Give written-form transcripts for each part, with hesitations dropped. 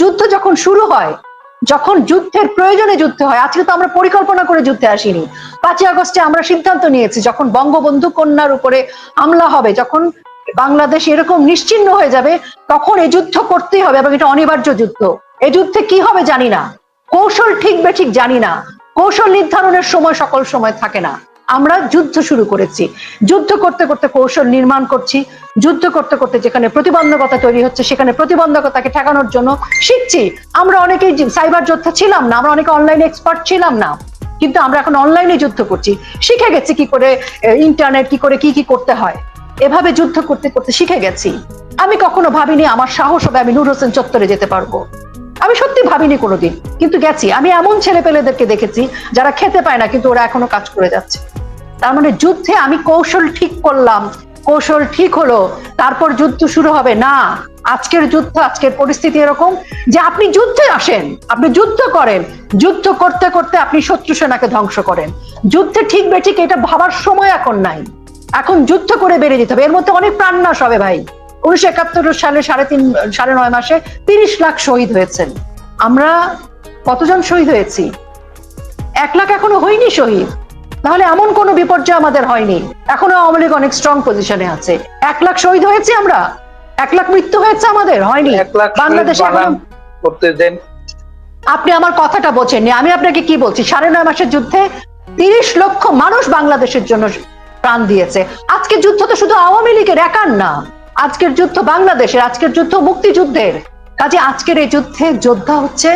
যুদ্ধ যখন শুরু হয়, যখন যুদ্ধের প্রয়োজনে যুদ্ধ হয়, আজকে তো আমরা পরিকল্পনা করে যুদ্ধে আসিনি। 5ই আগস্টে আমরা সিদ্ধান্ত নিয়েছি যখন বঙ্গবন্ধু কন্যার উপরে হামলা হবে, যখন বাংলাদেশ এরকম নিশ্চিহ্ন হয়ে যাবে, তখন এই যুদ্ধ করতেই হবে এবং এটা অনিবার্য যুদ্ধ। এই যুদ্ধে কি হবে জানি না, কৌশল ঠিক বেঠিক জানি না, কৌশল নির্ধারণের সময় সকল সময় থাকে না। আমরা যুদ্ধ শুরু করেছি, যুদ্ধ করতে করতে কৌশল নির্মাণ করছি, যুদ্ধ করতে করতে যেখানে প্রতিবন্ধকতা তৈরি হচ্ছে সেখানে প্রতিবন্ধকতাকে ঠেকানোর জন্য শিখছি। আমরা অনেকেই সাইবার যোদ্ধা ছিলাম না, আমরা অনেকে অনলাইনে এক্সপার্ট ছিলাম না, কিন্তু আমরা এখন অনলাইনে যুদ্ধ করছি, শিখে গেছি কি করে ইন্টারনেট কি করে কি করতে হয়। এভাবে যুদ্ধ করতে করতে শিখে গেছি। আমি কখনো ভাবিনি আমার সাহস হবে আমি নূর হোসেন চত্বরে যেতে পারবো, আমি সত্যি ভাবিনি কোনোদিন, কিন্তু গেছি। আমি এমন ছেলে পেলেদেরকে দেখেছি যারা খেতে পায় না কিন্তু ওরা এখনো কাজ করে যাচ্ছে। তার মানে যুদ্ধে আমি কৌশল ঠিক করলাম, কৌশল ঠিক হলো, তারপর যুদ্ধ শুরু হবে না। আজকের যুদ্ধ, আজকের পরিস্থিতি এরকম যে আপনি যুদ্ধে আসেন, আপনি যুদ্ধ করেন, যুদ্ধ করতে করতে আপনি শত্রু সেনাকে ধ্বংস করেন। যুদ্ধে ঠিক বেঠিক এটা ভাবার সময় এখন নাই, এখন যুদ্ধ করে বেরিয়ে যেতে হবে। এর মধ্যে অনেক প্রাণনাশ হবে ভাই। 1971 সালে 9.5 মাসে 30 লাখ শহীদ হয়েছেন। আমরা কতজন শহীদ হয়েছি? 1 লাখ এখনো হয়নি শহীদ। তাহলে এমন কোন বিপর্যয় আমাদের হয়নি, এখনো আওয়ামী লীগ অনেক স্ট্রং পজিশনে আছে। 1 লাখ শহীদ হয়েছে, আমরা 1 লাখ মৃত্যু হয়েছে আমাদের, হয়নি। বাংলাদেশে করতে দেন। আপনি আমার কথাটা বোঝেননি, আমি আপনাকে কি বলছি, 9.5 মাসের যুদ্ধে 30 লক্ষ মানুষ বাংলাদেশের জন্য প্রাণ দিয়েছে। আজকের যুদ্ধ তো শুধু আওয়ামী লীগের একার না, আজকের যুদ্ধ বাংলাদেশের, আজকের যুদ্ধ মুক্তিযুদ্ধের। কাজে আজকের এই যুদ্ধে যোদ্ধা হচ্ছে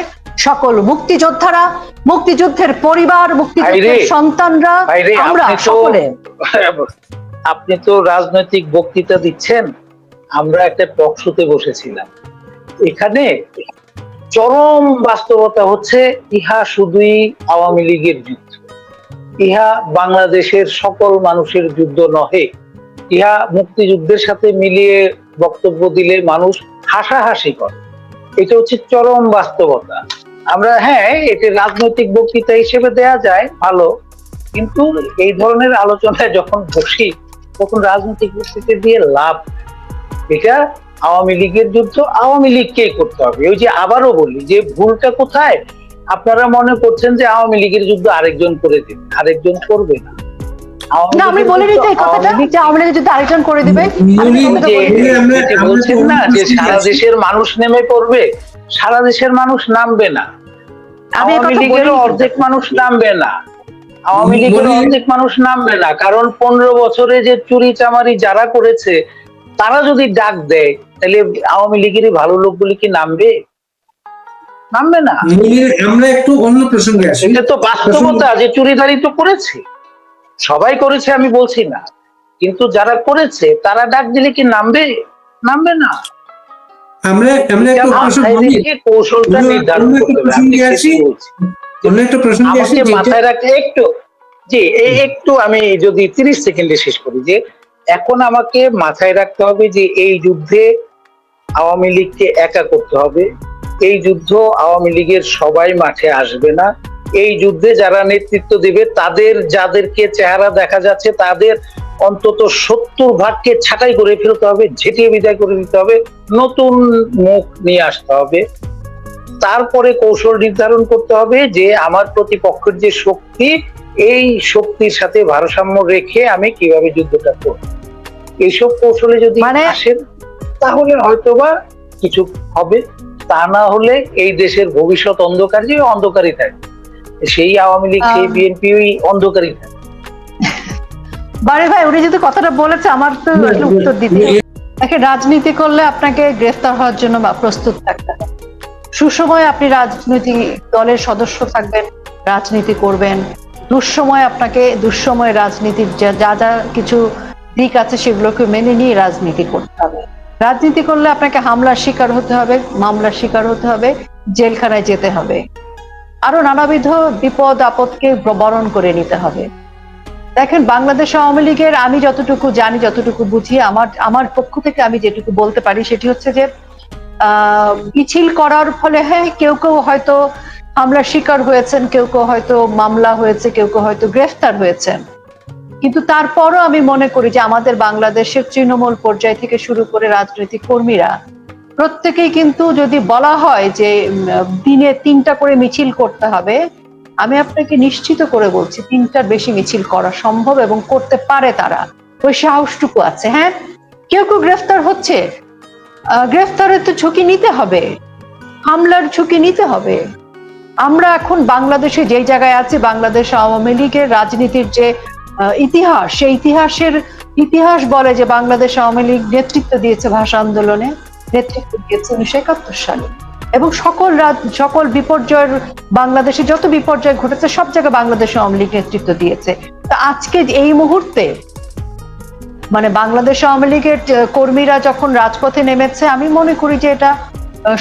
সকল মুক্তিযোদ্ধারা, মুক্তিযুদ্ধের পরিবার, মুক্তিযুদ্ধের সন্তানরা, আমরা সকলে। আপনি তো রাজনৈতিক বক্তৃতা দিচ্ছেন, আমরা একটা টক শোতে বসেছিলাম। এখানে চরম বাস্তবতা হচ্ছে ইহা শুধুই আওয়ামী লীগের যুদ্ধ, ইহা বাংলাদেশের সকল মানুষের যুদ্ধ নহে। ইহা মুক্তিযুদ্ধের সাথে মিলিয়ে বক্তব্য দিলে মানুষ হাসাহাসি করে, এটা হচ্ছে চরম বাস্তবতা। আমরা এটা রাজনৈতিক বক্তৃতা হিসেবে দেয়া যায় ভালো, কিন্তু এই ধরনের আলোচনায় যখন বসি তখন রাজনৈতিক বক্তৃতা দিয়ে লাভ। এটা আওয়ামী লীগের যুদ্ধ, আওয়ামী লীগকেই করতে হবে। ওই যে আবারও বলি যে ভুলটা কোথায়, আপনারা মনে করছেন যে আওয়ামী লীগের যুদ্ধ আরেকজন করে দেবে, আরেকজন করবে না। আমি বলিনি তো এই কথাটা যে আওয়ামী লীগের যুদ্ধ আরেকজন করে দিবে। বলছেন না যে সারা দেশের মানুষ নেমে পড়বে, সারা দেশের মানুষ নামবে না। আওয়ামী লীগেরও অর্ধেক মানুষ নামবে না, আওয়ামী লীগের অর্ধেক মানুষ নামবে না, কারণ 15 বছরে যে চুরি চামারি যারা করেছে তারা যদি ডাক দেয় তাহলে আওয়ামী লীগেরই ভালো লোকগুলি কি নামবে? নামবে না। আমরা একটু অন্য প্রসঙ্গে আসি। এটা তো বাস্তবতা যে চুরিদারি তো করেছে, সবাই করেছে আমি বলছি না, কিন্তু যারা করেছে তারা ডাক দিলে কি নামবে? নামবে না। আমরা কৌশলটা নির্ধারণ করতে হবে। আমাকে মাথায় রাখতে একটু আমি যদি 30 সেকেন্ডে শেষ করি, যে এখন আমাকে মাথায় রাখতে হবে যে এই যুদ্ধে আওয়ামী লীগকে একা করতে হবে। এই যুদ্ধ আওয়ামী লীগের সবাই মাঠে আসবে না। এই যুদ্ধে যারা নেতৃত্ব দিবে তাদের যাদেরকে চেহারা দেখা যাচ্ছে তাদের অন্তত 70 ভাগকে ছাঁটাই করে ফেলতে হবে, ঝেঁটিয়ে বিদায় করে দিতে হবে, নতুন মুখ নিয়ে আসতে হবে। তারপরে কৌশল নির্ধারণ করতে হবে যে আমার প্রতিপক্ষের যে শক্তি, এই শক্তির সাথে ভারসাম্য রেখে আমি কিভাবে যুদ্ধটা করব। এইসব কৌশলে যদি আসেন তাহলে হয়তোবা কিছু হবে, তা না হলে এই দেশের ভবিষ্যৎ অন্ধকার, যে অন্ধকারই থাকে, সেই আওয়ামী লীগ সেই বিএনপি ওই অন্ধকারই থাকে। বারে ভাই উনি যদি কথাটা বলেছে আমার তো উত্তর দিতে, রাজনীতি করলে আপনাকে গ্রেফতার হওয়ার জন্য প্রস্তুত থাকতে হবে। সুসময়ে আপনি রাজনৈতিক দলের সদস্য থাকবেন, রাজনীতি করবেন, দুঃসময় আপনাকে দুঃসময় রাজনীতির যা যা কিছু দিক আছে সেগুলোকে মেনে নিয়ে রাজনীতি করতে হবে। রাজনীতি করলে আপনাকে হামলার শিকার হতে হবে, মামলার শিকার হতে হবে, জেলখানায় যেতে হবে, আরো নানাবিধ বিপদ আপদকে বরণ করে নিতে হবে। দেখেন বাংলাদেশ আওয়ামী লীগের আমি যতটুকু জানি, যতটুকু বুঝি, আমার পক্ষ থেকে আমি যেটুকু বলতে পারি সেটি হচ্ছে যে মিছিল করার ফলে কেউ কেউ হয়তো হামলার শিকার হয়েছেন, কেউ কেউ হয়তো মামলা হয়েছে, কেউ কেউ হয়তো গ্রেফতার হয়েছেন, কিন্তু তারপরও আমি মনে করি যে আমাদের বাংলাদেশের তৃণমূল পর্যায় থেকে শুরু করে রাজনৈতিক কর্মীরা প্রত্যেকেই কিন্তু যদি বলা হয় যে দিনে 3টা করে মিছিল করতে হবে, আমি আপনাকে নিশ্চিত করে বলছি 3টার বেশি মিছিল করা সম্ভব এবং করতে পারে তারা, ওই সাহসটুকু আছে। হ্যাঁ, কেউ কেউ গ্রেফতার হচ্ছে, গ্রেফতারের তো ঝুঁকি নিতে হবে, হামলার ঝুঁকি নিতে হবে। আমরা এখন বাংলাদেশে যেই জায়গায় আছি, বাংলাদেশ আওয়ামী লীগের রাজনীতির যে ইতিহাস, সেই ইতিহাস বলে যে বাংলাদেশ আওয়ামী লীগ নেতৃত্ব দিয়েছে ভাষা আন্দোলনে, নেতৃত্ব দিয়েছে 1971 সালে, এবং সকল বিপর্যয়ের, বাংলাদেশে যত বিপর্যয় ঘটেছে সব জায়গায় বাংলাদেশ আওয়ামী লীগ নেতৃত্ব দিয়েছে। তা আজকে এই মুহূর্তে মানে বাংলাদেশ আওয়ামী লীগের কর্মীরা যখন রাজপথে নেমেছে, আমি মনে করি যে এটা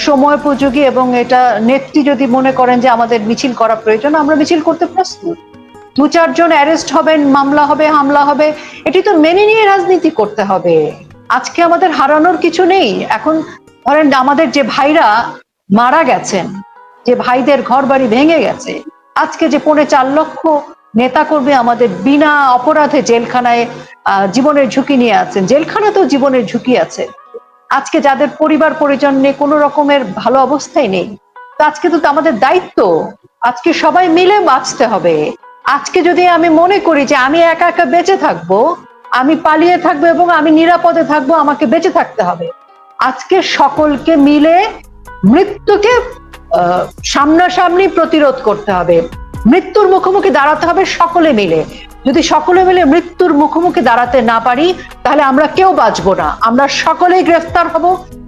সময়োপযোগী, এবং এটা নেত্রী যদি মনে করেন যে আমাদের মিছিল করা প্রয়োজন, আমরা মিছিল করতে প্রস্তুত। 2-4 জন অ্যারেস্ট হবেন, মামলা হবে, হামলা হবে, এটি তো মেনে নিয়ে রাজনীতি করতে হবে। আজকে আমাদের হারানোর কিছু নেই। এখন ধরেন আমাদের যে ভাইরা মারা গেছেন, যে ভাইদের ঘর বাড়ি ভেঙে গেছে, আজকে যে 4.5 লক্ষ নেতাকর্মী আমাদের বিনা অপরাধে জেলখানায় জীবনের ঝুঁকি নিয়ে আছেন, জেলখানাতেও জীবনের ঝুঁকি আছে, আজকে যাদের পরিবার পরিজন নিয়ে কোনো রকমের ভালো অবস্থায় নেই, তো আজকে তো আমাদের দায়িত্ব, আজকে সবাই মিলে বাঁচতে হবে। আজকে যদি আমি মনে করি যে আমি একা একা বেঁচে থাকবো, আমি পালিয়ে থাকবো এবং আমি নিরাপদে থাকবো, আমাকে বেঁচে থাকতে হবে, আজকে সকলকে মিলে মৃত্যুকে সামনাসামনি প্রতিরোধ করতে হবে, মৃত্যুর মুখোমুখি দাঁড়াতে হবে সকলে মিলে। যদি সকলে মিলে মৃত্যুর মুখোমুখি দাঁড়াতে না পারি, তাহলে আমরা কেউ বাঁচবো না, আমরা সকলেই গ্রেফতার হব,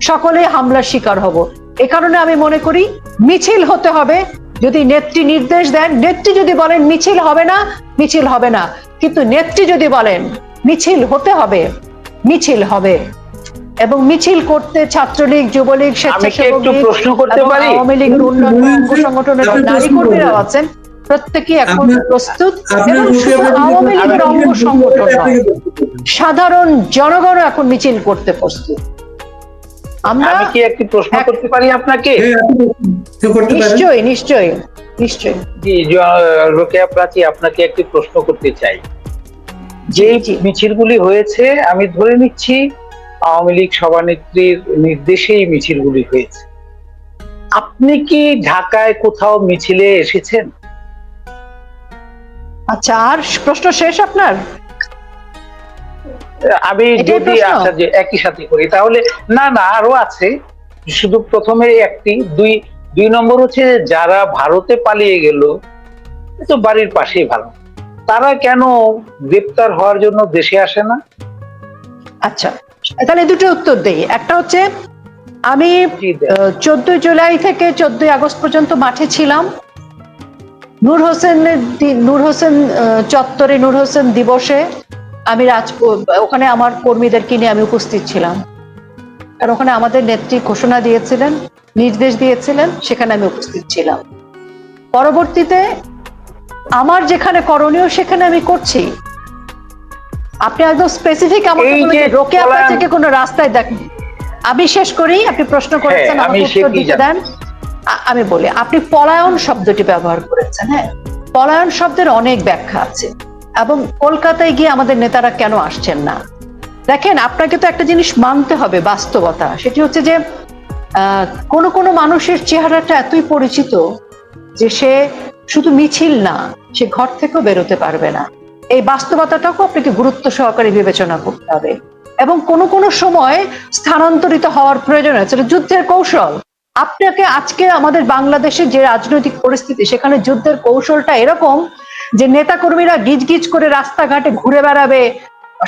সকলেই হামলার শিকার হব। এ কারণে আমি মনে করি মিছিল হতে হবে। যদি নেত্রী নির্দেশ দেন, নেত্রী যদি বলেন মিছিল হবে না, মিছিল হবে না, কিন্তু নেত্রী যদি বলেন মিছিল হতে হবে, মিছিল হবে। এবং মিছিল করতে ছাত্রলীগ, যুবলীগ, স্বেচ্ছাসেবক লীগ, আওয়ামী লীগের অন্যান্য অঙ্গ সংগঠনের নারী কর্মীরাও আছেন, প্রত্যেকেই এখন প্রস্তুত, এবং শুধু আওয়ামী লীগের অঙ্গ সংগঠন নয়, সাধারণ জনগণ এখন মিছিল করতে প্রস্তুত। আমি কি একটি প্রশ্ন করতে পারি আপনাকে? নিশ্চয়ই নিশ্চয়ই নিশ্চয়ই। জি, রোকেয়া প্রাচী, আপনাকে একটি প্রশ্ন করতে চাই। যে মিছিলগুলি হয়েছে, আমি ধরে নিচ্ছি আওয়ামী লীগ সভানেত্রীর নির্দেশেই মিছিলগুলি হয়েছে। আপনি কি ঢাকায় কোথাও মিছিলে এসেছেন? আচ্ছা, আর প্রশ্ন শেষ আপনার? আমি যদি আচ্ছা যে একই সাথে করি, তাহলে না আরো আছে, শুধু প্রথমে একটি, দুই নম্বর হচ্ছে যারা ভারতে পালিয়ে গেল, তো বাড়ির পাশেই ভালো, তারা কেন গ্রেপ্তার হওয়ার জন্য দেশে আসে না? আচ্ছা, তাহলে দুটো উত্তর দেই। একটা হচ্ছে আমি 14 জুলাই থেকে 14 আগস্ট পর্যন্ত মাঠে ছিলাম। নূর হোসেন চত্বরে, নূর হোসেন দিবসে আমি ওখানে আমার কর্মীদেরকে নিয়ে আমি উপস্থিত ছিলাম, কারণ ওখানে আমাদের নেত্রী ঘোষণা দিয়েছিলেন, নির্দেশ দিয়েছিলেন, সেখানে আমি উপস্থিত ছিলাম। পরবর্তীতে আমার যেখানে করণীয় সেখানে আমি করছি। আপনি একদম স্পেসিফিক আমাকে বলেন রোকেয়া প্রাচীকে কোনো রাস্তায় দেখেন। আমি শেষ করি, আপনি প্রশ্ন করেছেন, আমাকে উত্তর দিতে দেন। আমি বলি, আপনি পলায়ন শব্দটি ব্যবহার করেছেন। হ্যাঁ, পলায়ন শব্দের অনেক ব্যাখ্যা আছে, এবং কলকাতায় গিয়ে আমাদের নেতারা কেন আসছেন না? দেখেন, আপনাকে তো একটা জিনিস মানতে হবে, বাস্তবতা, সেটি হচ্ছে যে কোনো মানুষের চেহারাটা এতই পরিচিত যে সে শুধু মিছিল না, সে ঘর থেকেও বেরোতে পারবে না। এই বাস্তবতাটাকে আপনাকে গুরুত্ব সহকারে বিবেচনা করতে হবে, এবং কোনো সময় স্থানান্তরিত হওয়ার প্রয়োজন আছে। যুদ্ধের কৌশল, আপনাকে আজকে আমাদের বাংলাদেশের যে রাজনৈতিক পরিস্থিতি, সেখানে যুদ্ধের কৌশলটা এরকম যে নেতাকর্মীরা গিজ করে রাস্তাঘাটে ঘুরে বেড়াবে,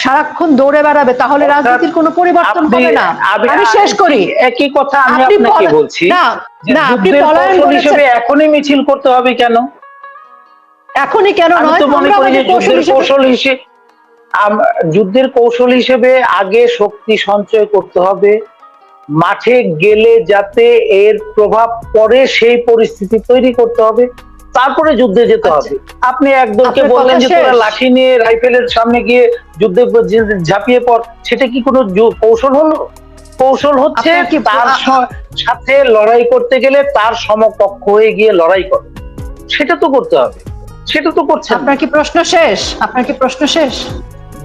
সারাক্ষণ দৌড়ে বেড়াবে, তাহলে রাজনীতির কোনো পরিবর্তন হবে না। আমি শেষ করি, একই কথা আমি আপনাকে বলছি না, আপনি পলায়ন হিসেবে এখনই মিছিল করতে হবে কেন? এখনই কেন নয়, যুদ্ধের কৌশল হিসেবে আগে শক্তি সঞ্চয় করতে হবে, মাঠে গেলে যাতে এর প্রভাব পড়ে সেই পরিস্থিতি তৈরি করতে হবে, তারপরে যুদ্ধে যেতে হবে। আপনি একদলকে বললেন যে তোরা লাঠি নিয়ে রাইফেলের সামনে গিয়ে যুদ্ধে ঝাঁপিয়ে পড়, সেটা কি কোনো কৌশল হলো? কৌশল হচ্ছে তার সাথে লড়াই করতে গেলে তার সমকক্ষ হয়ে গিয়ে লড়াই করে, সেটা তো করতে হবে, সেটা তো করছে। আপনার কি প্রশ্ন শেষ? আপনার কি প্রশ্ন শেষ?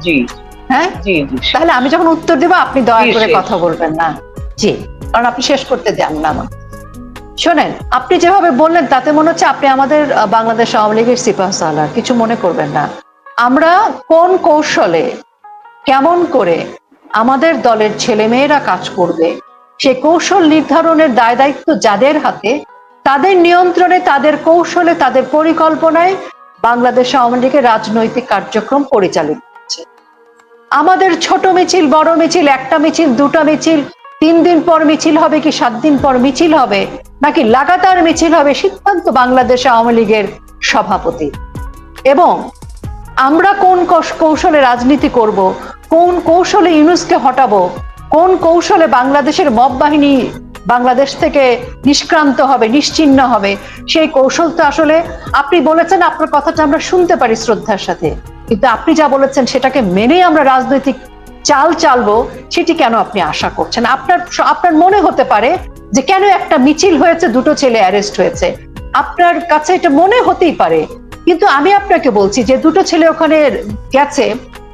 জি, হ্যাঁ, জি, তাহলে আমি যখন উত্তর দেব আপনি দয়া করে কথা বলবেন না। জি, কারণ আপনি শেষ করতে দেন না আমাকে। শোনেন, আপনি যেভাবে বললেন তাতে মনে হচ্ছে আপনি আমাদের বাংলাদেশ আওয়ামী লীগের সিপাহসালার, কিছু মনে করবেন না। আমরা কোন কৌশলে কেমন করে আমাদের দলের ছেলেমেয়েরা কাজ করবে সে কৌশল নির্ধারণের দায় দায়িত্ব যাদের হাতে, তাদের নিয়ন্ত্রণে, তাদের কৌশলে, তাদের পরিকল্পনায় বাংলাদেশ আওয়ামী লীগের রাজনৈতিক কার্যক্রম পরিচালিত হচ্ছে। আমাদের ছোট মিছিল, বড় মিছিল, একটা মিছিল, দুটা মিছিল, 3 দিন পর মিছিল হবে কি 7 দিন পর মিছিল হবে নাকি লাগাতার মিছিল হবে, সিদ্ধান্ত বাংলাদেশ আওয়ামী লীগের সভাপতি। এবং আমরা কোন কৌশলে রাজনীতি করব, কোন কৌশলে ইউনূসকে হটাবো, কোন কৌশলে বাংলাদেশের মব বাহিনী বাংলাদেশ থেকে নিষ্ক্রান্ত হবে, নিশ্চিহ্ন হবে, সেই কৌশল তো আসলে আপনি বলেছেন, আপনার কথাটা আমরা শুনতে পারি শ্রদ্ধার সাথে, কিন্তু আপনি যা বলেছেন সেটাকে মেনেই আমরা রাজনৈতিক চাল চালবো সেটি কেন আপনি আশা করছেন? আপনার মনে হতে পারে যে কেন একটা মিছিল হয়েছে, দুটো ছেলে অ্যারেস্ট হয়েছে, আপনার কাছে এটা মনে হতেই পারে, কিন্তু আমি আপনাকে বলছি যে দুটো ছেলে ওখানে গেছে,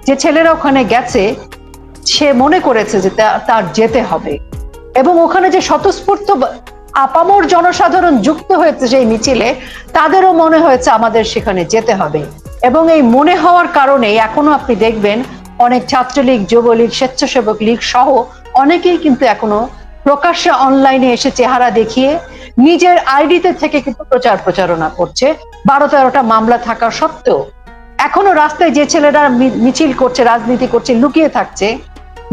যে ছেলেরা ওখানে গেছে সে মনে করেছে যে তার যেতে হবে, এবং ওখানে যে স্বতঃস্ফূর্ত আপামর জনসাধারণ যুক্ত হয়েছে সেই মিছিলে, তাদেরও মনে হয়েছে আমাদের সেখানে যেতে হবে। এবং এই মনে হওয়ার কারণে এখনো আপনি দেখবেন অনেক ছাত্রলীগ, যুবলীগ, স্বেচ্ছাসেবক লীগ সহ অনেকেই কিন্তু এখনো প্রকাশ্যে অনলাইনে এসে চেহারা দেখিয়ে নিজের আইডিতে থেকে কিন্তু প্রচারণা করছে। 12-13টা মামলা থাকা সত্ত্বেও এখনো রাস্তায় যে ছেলেরা মিছিল করছে, রাজনীতি করছে, লুকিয়ে থাকছে,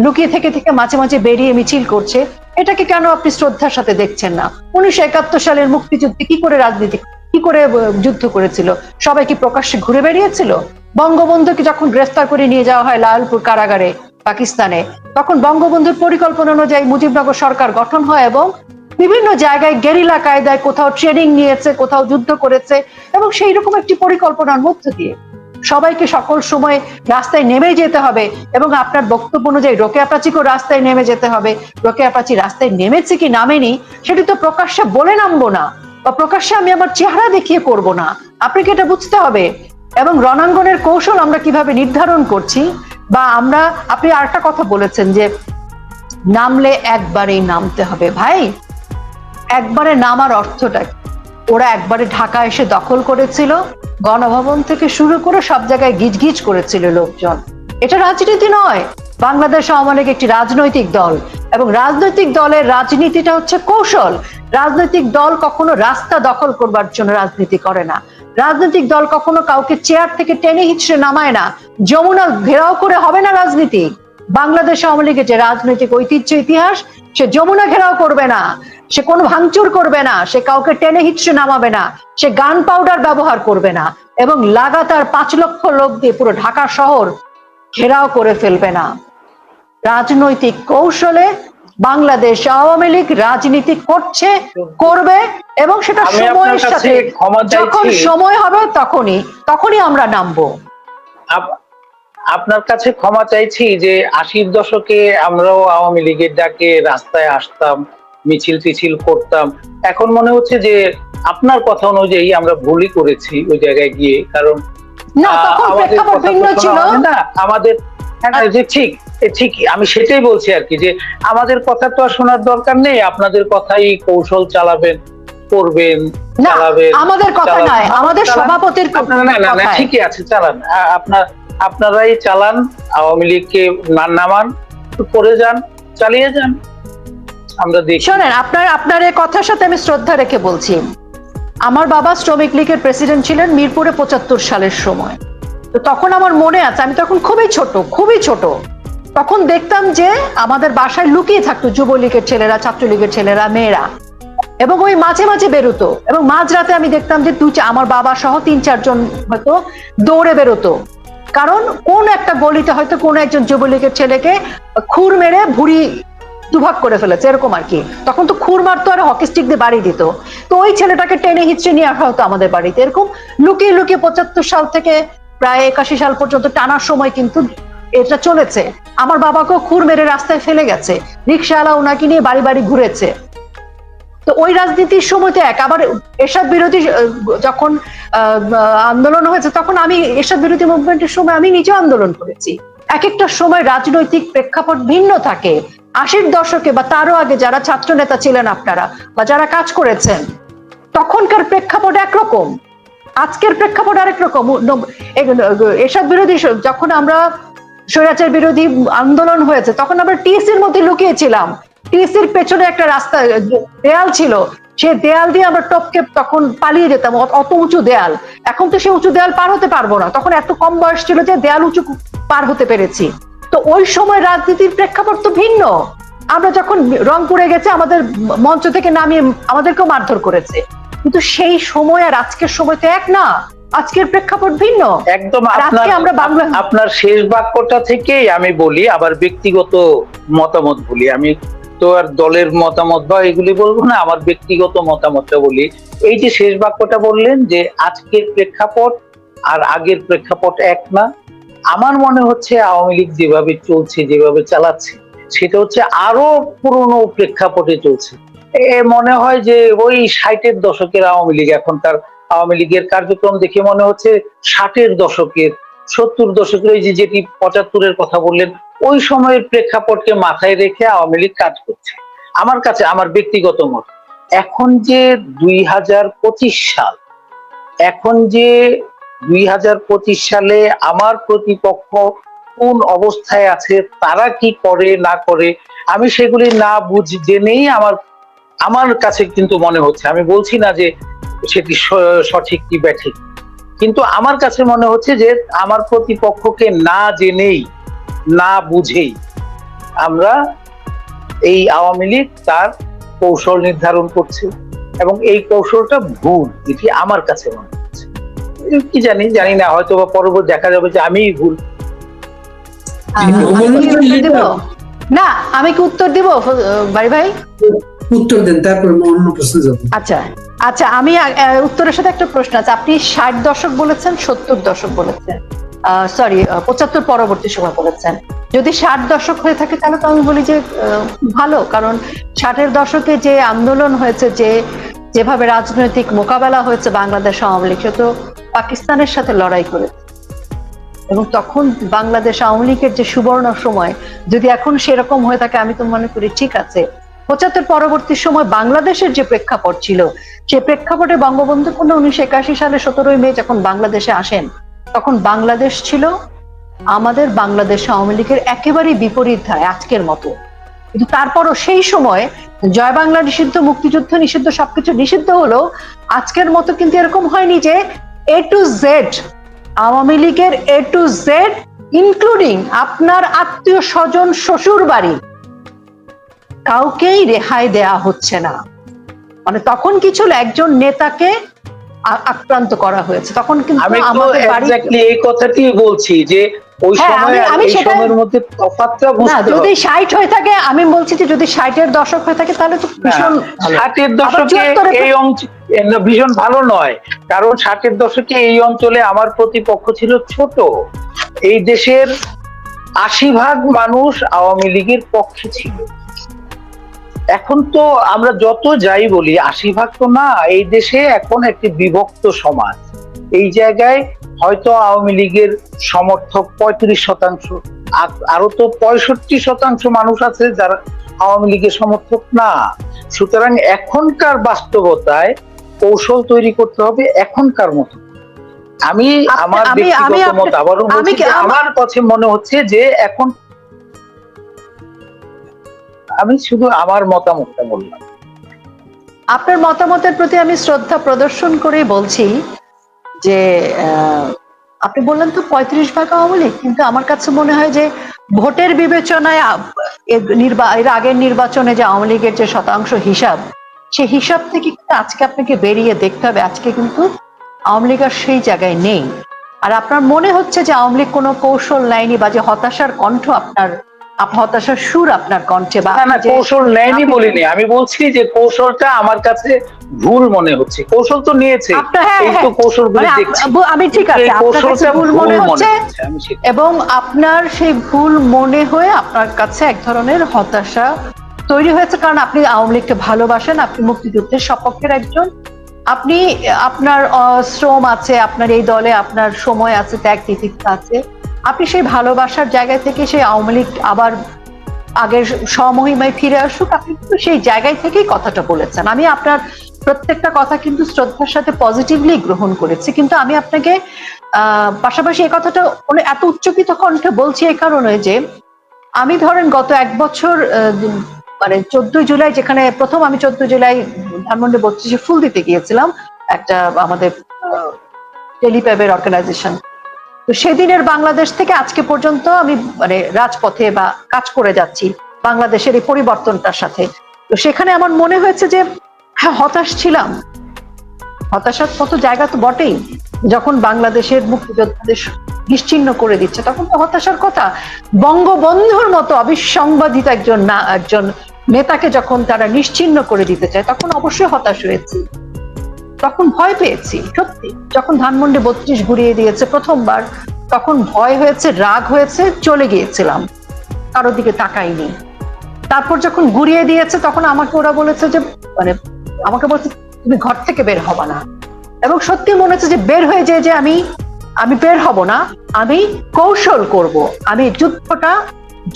লুকিয়ে থেকে থেকে মাঝে মাঝে বেরিয়ে মিছিল করছে, এটাকে কেন আপনি শ্রদ্ধার সাথে দেখছেন না? 1971 সালের মুক্তিযুদ্ধে কি করে রাজনীতি, কি করে যুদ্ধ করেছিল? সবাই কি প্রকাশ্যে ঘুরে বেরিয়েছিল? বঙ্গবন্ধুকে যখন গ্রেফতার করে নিয়ে যাওয়া হয় লালপুর কারাগারে পাকিস্তানে, তখন বঙ্গবন্ধুর পরিকল্পনা অনুযায়ী মুজিবনগর সরকার গঠন হয় এবং বিভিন্ন জায়গায় গেরিলা কায়দায় কোথাও ট্রেনিং নিয়েছে, কোথাও যুদ্ধ করেছে, এবং সেই রকম একটি পরিকল্পনার মধ্য দিয়ে সবাইকে সকল সময় রাস্তায় নেমে যেতে হবে। এবং আপনার বক্তব্য অনুযায়ী রোকেয়া প্রাচীকেও রাস্তায় নেমে যেতে হবে। রোকেয়া প্রাচী রাস্তায় নেমেছে কি নামেনি সেটি তো প্রকাশ্যে বলে নামবো না, বা প্রকাশ্যে আমি আমার চেহারা দেখিয়ে করব না, আপনাকে এটা বুঝতে হবে। এবং রণাঙ্গনের কৌশল আমরা কিভাবে নির্ধারণ করছি, বা আমরা, আপনি আরেকটা কথা বলেছেন যে নামলে একবারেই নামতে হবে। ভাই, একবারে নামার অর্থটা কি? ওরা একবারে ঢাকা এসে দখল করেছিল, গণভবন থেকে শুরু করে সব জায়গায় গিজগিজ করেছিল লোকজন। এটা রাজনীতি নয়। বাংলাদেশ আওয়ামী লীগ একটি রাজনৈতিক দল, এবং রাজনৈতিক দলের রাজনীতিটা হচ্ছে কৌশল। রাজনৈতিক দল কখনো রাস্তা দখল করবার জন্য রাজনীতি করে না। রাজনৈতিক দল কখনো কাউকে চেয়ার থেকে টেনে হিচড়ে নামায় না। যমুনা ঘেরাও করে হবে না রাজনীতি। বাংলাদেশ আওয়ামী লীগের যে রাজনৈতিক ঐতিহ্য, ইতিহাস, সে যমুনা ঘেরাও করবে না, সে কোনো ভাঙচুর করবে না, সে কাউকে টেনে হিচড়ে নামাবে না, সে গান পাউডার ব্যবহার করবে না, এবং লাগাতার 5 লক্ষ লোক দিয়ে পুরো ঢাকা শহর ঘেরাও করে ফেলবে না। রাজনৈতিক কৌশলে বাংলাদেশ আওয়ামী লীগ রাজনীতি করছে, করবে, এবং সেটা সময়ের সাথে যখন সময় হবে তখনই আমরা নামবো। আপনার কাছে ক্ষমা চাইছি যে 80-র দশকে আমরাও আওয়ামী লীগের ডাকে রাস্তায় আসতাম, মিছিল টিছিল করতাম। এখন মনে হচ্ছে যে আপনার কথা অনুযায়ী আমরা ভুলই করেছি ওই জায়গায় গিয়ে, কারণ না, তখন প্রেক্ষাপট ভিন্ন ছিল না আমাদের। যে ঠিক আমি সেটাই বলছি আর কি, যে আমাদের কথা তো আর শোনার দরকার নেই, আপনাদের কথাই কৌশল চালাবেন, করবেন, চালাবেন। আমাদের কথা নয়, আমাদের সভাপতির কথা। না, ঠিকই আছে, চালান, আপনারাই চালান, আওয়ামী লীগকে নামান, করে যান, চালিয়ে যান, আমরা দেখি। শোনেন, আপনার এই কথার সাথে আমি শ্রদ্ধা রেখে বলছি, আমার বাবা শ্রমিক লীগের প্রেসিডেন্ট ছিলেন মিরপুরে 75 সালের সময়। তো তখন আমার মনে আছে, আমি তখন খুবই ছোট, তখন দেখতাম যে আমাদের বাসায় লুকিয়ে থাকতো যুবলীগের ছেলেরা, ছাত্রলীগের ছেলেরা, মেয়েরা, এবং ওই মাঝে মাঝে বেরোতো, এবং মাঝরাতে আমি দেখতাম যে আমার বাবা সহ 3-4 জন হয়তো দৌড়ে বেরোতো, কারণ কোন একটা গলিতে হয়তো কোন একজন যুবলীগের ছেলেকে খুর মেরে ভুঁড়ি দুভাগ করে ফেলেছে, এরকম আর কি। তখন তো খুর মারতো আর হকি স্টিক দিয়ে বাড়ি দিত, তো ওই ছেলেটাকে টেনে হিচড়ে নিয়ে আসা হতো আমাদের বাড়িতে। এরকম লুকিয়ে 75 সাল থেকে প্রায় 81 সাল পর্যন্ত টানার সময় কিন্তু এটা চলেছে। আমার বাবাকেও খুর মেরে রাস্তায় ফেলে গেছে, রিক্সাওয়ালা ওনাকে নিয়ে বাড়ি বাড়ি ঘুরেছে। তো ওই রাজনীতির সময় তো আবার এরশাদ বিরোধী যখন আন্দোলন হয়েছে, তখন আমি এরশাদ বিরোধী মুভমেন্টের সময় আমি নিজে আন্দোলন করেছি। এক একটা সময় রাজনৈতিক প্রেক্ষাপট ভিন্ন থাকে। 80-র দশকে বা তারও আগে যারা ছাত্র নেতা ছিলেন আপনারা বা যারা কাজ করেছেন, তখনকার প্রেক্ষাপট একরকম, আজকের প্রেক্ষাপট আরেক রকম। এসব বিরোধী যখন আমরা স্বৈরাচার বিরোধী আন্দোলন হয়েছে তখন আমরা টিএসসির মধ্যে লুকিয়েছিলাম, টিএসসির পেছনে একটা রাস্তা দেয়াল ছিল, সে দেয়াল দিয়ে আমরা টপকে তখন পালিয়ে যেতাম, অত উঁচু দেয়াল। এখন তো সে উঁচু দেয়াল পার হতে পারবো না, তখন এত কম বয়স ছিল যে দেয়াল উঁচু পার হতে পেরেছি। তো ওই সময় রাজনীতির প্রেক্ষাপট তো ভিন্ন। আমরা যখন রংপুরে গেছে আমাদের মঞ্চ থেকে নামিয়ে আমাদেরকেও মারধর করেছে, কিন্তু সেই সময় আর আজকের সময় তো এক না, আজকের প্রেক্ষাপট ভিন্ন। একদম আমরা বাংলা আপনার শেষ বাক্যটা থেকেই আমি বলি, আবার ব্যক্তিগত মতামত বলি। আমি তো আর দলের মতামত বা এগুলি বলবো না, আমার ব্যক্তিগত মতামতটা বলি। এই যে শেষ বাক্যটা বললেন যে আজকের প্রেক্ষাপট আর আগের প্রেক্ষাপট এক না, আমার মনে হচ্ছে আওয়ামী লীগ যেভাবে চলছে, যেভাবে চালাচ্ছে, সেটা হচ্ছে আরো পুরনো প্রেক্ষাপটে চলছে। মনে হয় যে ওই 60-এর দশকের আওয়ামী লীগ, এখনকার আওয়ামী লীগের কার্যক্রম দেখে মনে হচ্ছে 60-এর দশকের, 70 দশকের, ওই যে যেটি 75-এর কথা বললেন, ওই সময়ের প্রেক্ষাপটকে মাথায় রেখে আওয়ামী লীগ কাজ করছে। আমার কাছে, আমার ব্যক্তিগত মত, এখন যে 2025 সাল, এখন যে 2025 সালে আমার প্রতিপক্ষ কোন অবস্থায় আছে, তারা কি করে না করে, আমি সেগুলি না জেনেই আমার কাছে কিন্তু মনে হচ্ছে, আমি বলছি না যে সেটি সঠিক কি ব্যাঠিক, কিন্তু আমার কাছে মনে হচ্ছে যে আমার প্রতিপক্ষকে না জেনেই না বুঝেই আমরা এই আওয়ামী লীগ তার কৌশল নির্ধারণ করছে, এবং এই কৌশলটা ভুল, যেটি আমার কাছে মনে হচ্ছে। কি জানি না, হয়তো বা পরবর্তী দেখা যাবে যে আমিই ভুল। না, আমি কি উত্তর দিব বাড়ি ভাই? উত্তর দেন, তারপর অন্য প্রশ্ন যাব। আচ্ছা আচ্ছা, আমি উত্তরের সাথে একটা প্রশ্ন আছে। আপনি 60 দশক বলেছেন, 70 দশক বলেছেন, সরি 75 পরবর্তী সময় বলেছেন। যদি 60 দশক হয়ে থাকে তাহলে তো আমি বলি যে ভালো, কারণ 60-এর দশকে যে আন্দোলন হয়েছে, যেভাবে রাজনৈতিক মোকাবেলা হয়েছে বাংলাদেশ আওয়ামী লীগ, সে তো পাকিস্তানের সাথে লড়াই করেছে, এবং তখন বাংলাদেশ আওয়ামী লীগের যে সুবর্ণ সময় যদি এখন সেরকম হয়ে থাকে, আমি তো মনে করি ঠিক আছে। 75 পরবর্তী সময় বাংলাদেশের যে প্রেক্ষাপট ছিল, সে প্রেক্ষাপটে বঙ্গবন্ধু কন্যা 1981 সালে 17ই মে যখন বাংলাদেশে আসেন, তখন বাংলাদেশ ছিল আমাদের বাংলাদেশ আওয়ামী লীগের একেবারেই বিপরীত ধায়, আজকের মতো। কিন্তু তারপরও সেই সময় জয় বাংলা নিষিদ্ধ, মুক্তিযুদ্ধ নিষিদ্ধ, সবকিছু নিষিদ্ধ হলো, আজকের মতো কিন্তু এরকম হয়নি যে A to Z, আওয়ামী লীগের A to Z ইনক্লুডিং আপনার আত্মীয় স্বজন, শ্বশুর বাড়ি, কাউকেই রেহাই দেয়া হচ্ছে না। মানে তখন কি ছিল, একজন নেতাকে আক্রান্ত করা হয়েছে, তখন কিন্তু আমাদের বাড়ি, এই কথাটি বলছি যে ওই সময় এই সময়ের মধ্যে তফাৎটা বুঝতে হবে। যদি 60 হয়ে থাকে, আমি বলছি যে যদি 60-এর দশক হয়ে থাকে তাহলে তো ভীষণ 60-এর দশকে এই ভীষণ ভালো নয়, কারণ 60-এর দশকে এই অঞ্চলে আমার প্রতিপক্ষ ছিল ছোট। এই দেশের 80% মানুষ আওয়ামী লীগের পক্ষে ছিল। এখন তো আমরা যত যাই বলি 80% তো না, এই দেশে এখন একটি বিভক্ত সমাজ। এই জায়গায় হয়তো আওয়ামী লীগের সমর্থক 35%, আরো তো 65% মানুষ আছে যারা আওয়ামী লীগের সমর্থক না। সুতরাং এখনকার বাস্তবতায় কৌশল তৈরি করতে হবে এখনকার মতো। আমি আমার ব্যক্তিগত মত আবারও বলছি, আমার কাছে মনে হচ্ছে যে এখন, আমি শুধু আমার মতামতটা বললাম। আপনার মতামতের প্রতি আমি শ্রদ্ধা প্রদর্শন করে বলছি যে আপনি বললেন তো 35% আওয়ামী লীগ, কিন্তু আমার কাছে মনে হয় যে ভোটের বিবেচনায় এর আগের নির্বাচনে যে আওয়ামী লীগের যে শতাংশ হিসাব, সেই হিসাব থেকে আজকে আপনাকে বেরিয়ে দেখতে হবে, আজকে কিন্তু আওয়ামী লীগ আর সেই জায়গায় নেই। আর আপনার মনে হচ্ছে যে আওয়ামী লীগ কোনো কৌশল নেয়নি, বা যে হতাশার কণ্ঠ আপনার, হতাশার সুর আপনার কণ্ঠে, বা না কৌশল নেয়নি বলিনি, আমি বলছি যে কৌশলটা আমার কাছে ভুল মনে হচ্ছে। কৌশল তো নিয়েছে, এই তো কৌশলগুলো দেখছি আমি, ঠিক আছে, আপনার কাছে ভুল মনে হচ্ছে, এবং আপনার সেই ভুল মনে হয়ে আপনার কাছে এক ধরনের হতাশা তৈরি হয়েছে, কারণ আপনি আওয়ামী লীগকে ভালোবাসেন, আপনি মুক্তিযুদ্ধের সপক্ষের একজন, আপনি, আপনার শ্রম আছে, আপনার এই দলে আপনার সময় আছে, ত্যাগ তিতিক্ষা আছে, আপনি সেই ভালোবাসার জায়গা থেকে সেই আওয়ামী লীগ আবার আগের স্বমহিমায় ফিরে আসুক, আপনি কিন্তু সেই জায়গায় থেকেই কথাটা বলেছেন। আমি আপনার প্রত্যেকটা কথা কিন্তু শ্রদ্ধার সাথে পজিটিভলি গ্রহণ করেছি, কিন্তু আমি আপনাকে পাশাপাশি এই কথাটা এত উচ্চকিত কণ্ঠে বলছি এই কারণে যে আমি ধরেন গত 1 বছর মানে 14 জুলাই, যেখানে প্রথম আমি 14 জুলাই ধানমন্ডি 32 ফুল দিতে গিয়েছিলাম একটা আমাদের টেলিপ্যাবের অর্গানাইজেশন, তো সেদিনের বাংলাদেশ থেকে আজকে পর্যন্ত আমি মানে রাজপথে বা কাজ করে যাচ্ছি বাংলাদেশের এই পরিবর্তনটার সাথে। তো সেখানে আমার মনে হয়েছে যে হ্যাঁ, হতাশ ছিলাম, হতাশার কত জায়গা তো বটেই। যখন বাংলাদেশের মুক্তিযোদ্ধাদের নিশ্চিহ্ন করে দিচ্ছে তখন তো হতাশার কথা। বঙ্গবন্ধুর মতো অবিসংবাদিত একজন নেতাকে যখন তারা নিশ্চিহ্ন করে দিতে চায় তখন অবশ্যই হতাশ হয়েছি, তখন ভয় পেয়েছি সত্যি। যখন ধানমন্ডি 32 ঘুরিয়ে দিয়েছে প্রথমবার, তখন ভয় হয়েছে, রাগ হয়েছে, চলে গিয়েছিলাম, কারোর দিকে তাকাইনি। তারপর যখন ঘুরিয়ে দিয়েছে তখন আমাকে ওরা বলেছে যে মানে আমাকে বলছে তুমি ঘর থেকে বের হবা না, এবং সত্যি মনে হচ্ছে যে বের হয়ে যায় যে আমি বের হব না, আমি কৌশল করব, আমি যুদ্ধটা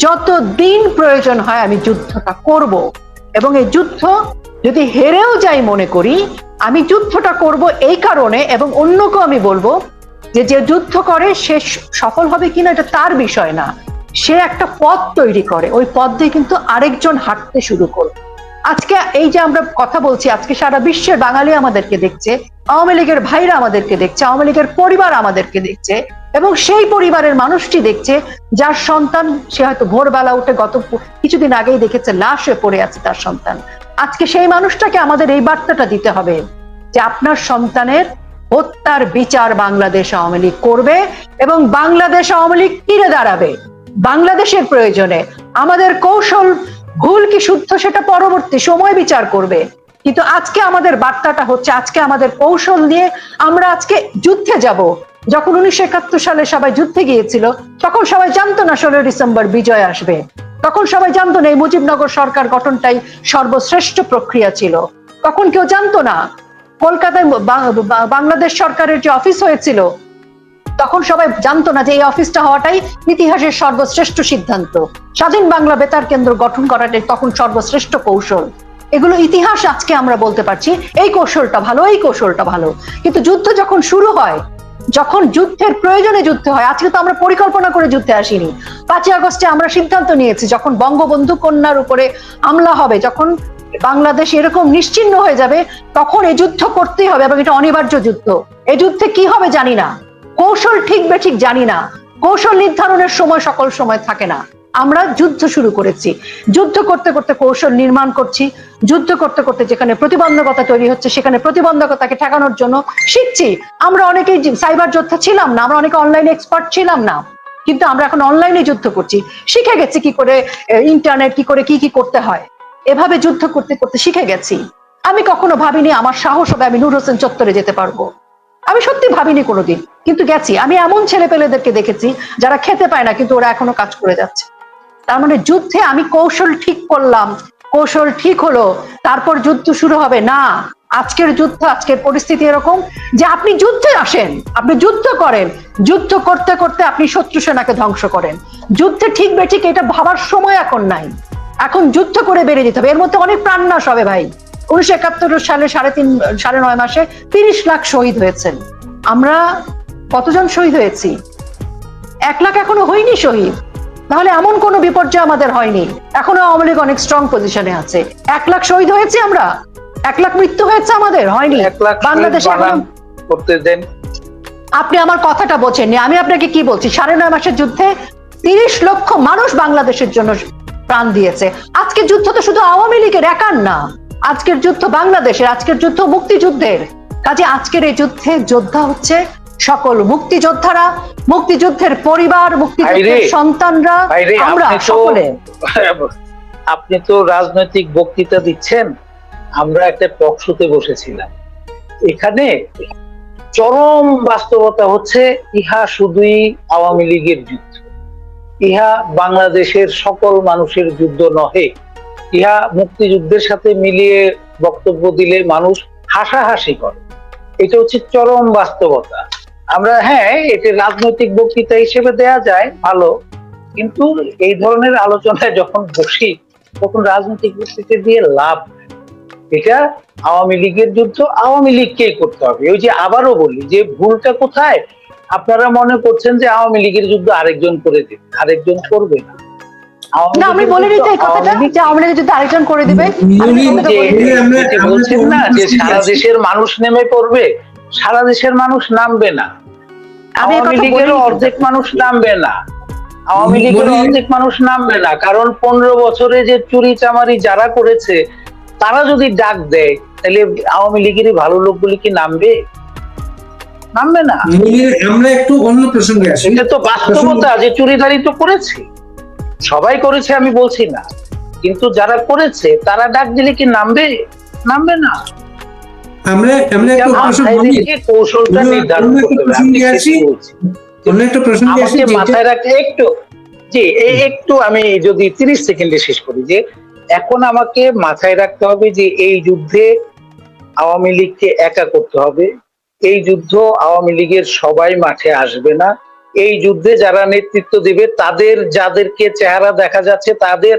যতদিন প্রয়োজন হয় আমি যুদ্ধটা করব, এবং এই যুদ্ধ যদি হেরেও যাই মনে করি আমি যুদ্ধটা করব এই কারণে, এবং অন্যকেও আমি বলবো যে যে যুদ্ধ করে সে সফল হবে কিনা এটা তার বিষয় না, সে একটা পথ তৈরি করে, ওই পথ দিয়ে কিন্তু আরেকজন হাঁটতে শুরু করবে। আজকে এই যে আমরা কথা বলছি, আজকে সারা বিশ্বের বাঙালি আমাদেরকে দেখছে, আওয়ামী লীগের ভাইরা আমাদেরকে দেখছে, আওয়ামী লীগের পরিবার আমাদেরকে দেখছে, এবং সেই পরিবারের মানুষটি দেখছে যার সন্তান সে হয়তো ভোরবেলা উঠে গত কিছুদিন আগেই দেখেছে লাশ হয়ে পড়ে আছে তার সন্তান। আজকে সেই মানুষটাকে আমাদের এই বার্তাটা দিতে হবে যে আপনার সন্তানের হত্যার বিচার বাংলাদেশ আওয়ামী লীগ করবে, এবং বাংলাদেশ আওয়ামী লীগ তীরে দাঁড়াবে বাংলাদেশের প্রয়োজনে। আমাদের কৌশল ভুল কি শুদ্ধ সেটা পরবর্তী সময় বিচার করবে, কিন্তু আজকে আমাদের বার্তাটা হচ্ছে আজকে আমাদের কৌশল নিয়ে আমরা আজকে যুদ্ধে যাব। যখন 1971 সালে সবাই যুদ্ধে গিয়েছিল তখন সবাই জানতো না 16 ডিসেম্বর বিজয় আসবে, তখন সবাই জানতো না এই মুজিবনগর সরকার গঠনটাই সর্বশ্রেষ্ঠ প্রক্রিয়া ছিল, তখন কেউ জানতো না কলকাতায় বাংলাদেশ সরকারের যে অফিস হয়েছিল তখন সবাই জানতো না যে এই অফিসটা হওয়াটাই ইতিহাসের সর্বশ্রেষ্ঠ সিদ্ধান্ত, স্বাধীন বাংলা বেতার কেন্দ্র গঠন করাটাই তখন সর্বশ্রেষ্ঠ কৌশল। এগুলো ইতিহাস আজকে আমরা বলতে পারছি এই কৌশলটা ভালো, এই কৌশলটা ভালো, কিন্তু যুদ্ধ যখন শুরু হয়, যখন যুদ্ধের প্রয়োজনে যুদ্ধ হয়, আজকে তো আমরা পরিকল্পনা করে যুদ্ধে আসিনি। 5ই আগস্টে আমরা সিদ্ধান্ত নিয়েছি যখন বঙ্গবন্ধু কন্যার উপরে হামলা হবে, যখন বাংলাদেশ এরকম নিশ্চিহ্ন হয়ে যাবে, তখন এই যুদ্ধ করতেই হবে, এবং এটা অনিবার্য যুদ্ধ। এই যুদ্ধে কি হবে জানি না, কৌশল ঠিক বেঠিক জানি না, কৌশল নির্ধারণের সময় সকল সময় থাকে না। আমরা যুদ্ধ শুরু করেছি, যুদ্ধ করতে করতে কৌশল নির্মাণ করছি, যুদ্ধ করতে করতে যেখানে প্রতিবন্ধকতা তৈরি হচ্ছে সেখানে প্রতিবন্ধকতাকে ঠেকানোর জন্য শিখছি। আমরা অনেকেই সাইবার যোদ্ধা ছিলাম না, আমরা অনেকে অনলাইনে এক্সপার্ট ছিলাম না, কিন্তু আমরা এখন অনলাইনে যুদ্ধ করছি, শিখে গেছি কি করে ইন্টারনেট কি করে কি করতে হয়, এভাবে যুদ্ধ করতে করতে শিখে গেছি। আমি কখনো ভাবিনি আমার সাহস হবে আমি নূর হোসেন চত্বরে যেতে পারবো, আমি সত্যি ভাবিনি কোনোদিন, কিন্তু গেছি। আমি এমন ছেলে পেলেদেরকে দেখেছি যারা খেতে পায় না কিন্তু ওরা এখনো কাজ করে যাচ্ছে। তার মানে যুদ্ধে আমি কৌশল ঠিক করলাম, কৌশল ঠিক হলো, তারপর যুদ্ধ শুরু হবে না। আজকের যুদ্ধ, আজকের পরিস্থিতি এরকম যে আপনি যুদ্ধে আসেন, আপনি যুদ্ধ করেন, যুদ্ধ করতে করতে আপনি শত্রু সেনাকে ধ্বংস করেন। যুদ্ধে ঠিক বেঠিক এটা ভাবার সময় এখন নাই, এখন যুদ্ধ করে বেরিয়ে যেতে হবে। এর মধ্যে অনেক প্রাণনাশ হবে ভাই। 1971 সালে 9.5 মাসে 30 লাখ শহীদ হয়েছেন। আমরা কতজন শহীদ হয়েছি? 1 লাখ এখনো হয়নি শহীদ। তাহলে এমন কোন বিপর্যয় আমাদের হয়নি, এখনো আওয়ামী লীগ অনেক স্ট্রং পজিশনে আছে। 1 লাখ শহীদ হয়েছে, আমরা 1 লাখ মৃত্যু হয়েছে আমাদের, হয়নি। 1 লাখ বাংলাদেশে করতে দেন। আপনি আমার কথাটা বোঝেননি, আমি আপনাকে কি বলছি, 9.5 মাসের যুদ্ধে 30 লক্ষ মানুষ বাংলাদেশের জন্য প্রাণ দিয়েছে। আজকের যুদ্ধ তো শুধু আওয়ামী লীগের একার না, আজকের যুদ্ধ বাংলাদেশের, আজকের যুদ্ধ মুক্তিযুদ্ধের। কাজে আজকের এই যুদ্ধে যোদ্ধা হচ্ছে সকল মুক্তিযোদ্ধারা, মুক্তিযুদ্ধের পরিবার, মুক্তিযুদ্ধের সন্তানরা, আমরা সকলে। আপনি তো রাজনৈতিক বক্তৃতা দিচ্ছেন, আমরা একটা টক শোতে বসেছিলাম, এখানে চরম বাস্তবতা হচ্ছে ইহা শুধুই আওয়ামী লীগের যুদ্ধ, ইহা বাংলাদেশের সকল মানুষের যুদ্ধ নহে। ইহা মুক্তিযুদ্ধের সাথে মিলিয়ে বক্তব্য দিলে মানুষ হাসাহাসি করে, এটা হচ্ছে চরম বাস্তবতা। আমরা হ্যাঁ, এটা রাজনৈতিক বক্তৃতা হিসেবে দেয়া যায় ভালো, কিন্তু এই ধরনের আলোচনায় যখন বসি তখন রাজনৈতিক যুক্তিতে দিয়ে লাভ নেই। এটা আওয়ামী লীগের যুদ্ধ আওয়ামী লীগকেই করতে হবে। ওই যে আবারও বলি যে ভুলটা কোথায়, আপনারা মনে করছেন যে আওয়ামী লীগের যুদ্ধ আরেকজন করে দেবে, আরেকজন করবে না। না, আমি বলিনি তো এই কথাটা যে আওয়ামী লীগের যুদ্ধ আরেকজন করে দিবে। বলছেন না যে সারা দেশের মানুষ নেমে পড়বে, সারা দেশের মানুষ নামবে না। আওয়ামী লীগের অর্ধেক মানুষ নামবে না, আওয়ামী লীগের অর্ধেক মানুষ নামবে না, কারণ 15 বছরে যে চুরি চামারি যারা করেছে তারা যদি ডাক দেয় তাহলে আওয়ামী লীগেরই ভালো লোকগুলি কি নামবে? নামবে না। আমরা একটু অন্য প্রসঙ্গে আসি। এটা তো বাস্তবতা যে চুরিদারি তো করেছে, সবাই করেছে আমি বলছি না, কিন্তু যারা করেছে তারা ডাক দিলে কি নামবে? নামবে না। আমরা একটু কৌশলটা নির্ধারণ করতে হবে। আমাকে মাথায় রাখতে একটু আমি যদি 30 সেকেন্ডে শেষ করি যে এখন আমাকে মাথায় রাখতে হবে যে এই যুদ্ধে আওয়ামী লীগকে একা করতে হবে। এই যুদ্ধ আওয়ামী লীগের সবাই মাঠে আসবে না। এই যুদ্ধে যারা নেতৃত্ব দিবে তাদের যাদেরকে চেহারা দেখা যাচ্ছে তাদের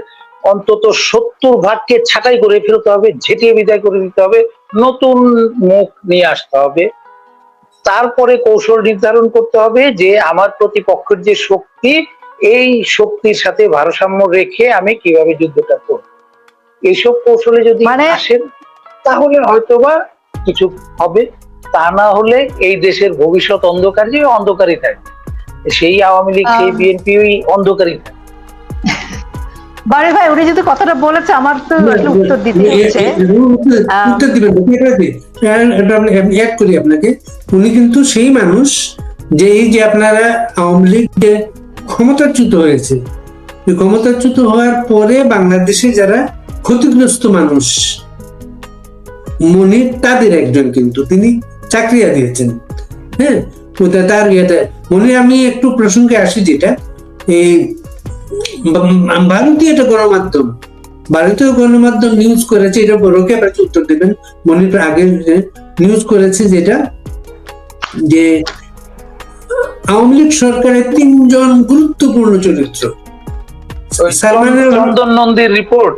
অন্তত 70 ভাগকে ছাঁটাই করে ফেলতে হবে, ঝেঁটিয়ে বিদায় করে দিতে হবে, নতুন মুখ নিয়ে আসতে হবে। তারপরে কৌশল নির্ধারণ করতে হবে যে আমার প্রতিপক্ষের যে শক্তি, এই শক্তির সাথে ভারসাম্য রেখে আমি কিভাবে যুদ্ধটা করব। এইসব কৌশলে যদি আসেন তাহলে হয়তোবা কিছু হবে, তা না হলে এই দেশের ভবিষ্যৎ অন্ধকার, যে অন্ধকারই থাকবে। সেই আওয়ামী লীগ সেই বিএনপি ওই অন্ধকারই থাকবে। বারে ভাই উনি যদি কথাটা বলেছে আমার তো উত্তর দিতে হচ্ছে। উত্তর দিবেন এক করি আপনাকে। উনি কিন্তু সেই মানুষ যে এই যে আপনারা আওয়ামী লীগ ক্ষমতাচ্যুত হয়েছে, ক্ষমতাচ্যুত হওয়ার পরে বাংলাদেশে যারা ক্ষতিগ্রস্ত মানুষ মনির তাদের একজন, কিন্তু তিনি চাকরিয়া দিয়েছেন। হ্যাঁ, তার ইয়েটা মনে আমি একটু প্রসঙ্গে আসি, যেটা এই ভারতীয় গণমাধ্যম নিউজ করেছে, এটা বড়কে আপনাকে উত্তর দেবেন। মনির আগে নিউজ করেছে যেটা যে আওয়ামী লীগ সরকারের 3 জন গুরুত্বপূর্ণ চরিত্র, চন্দন নন্দীর রিপোর্ট,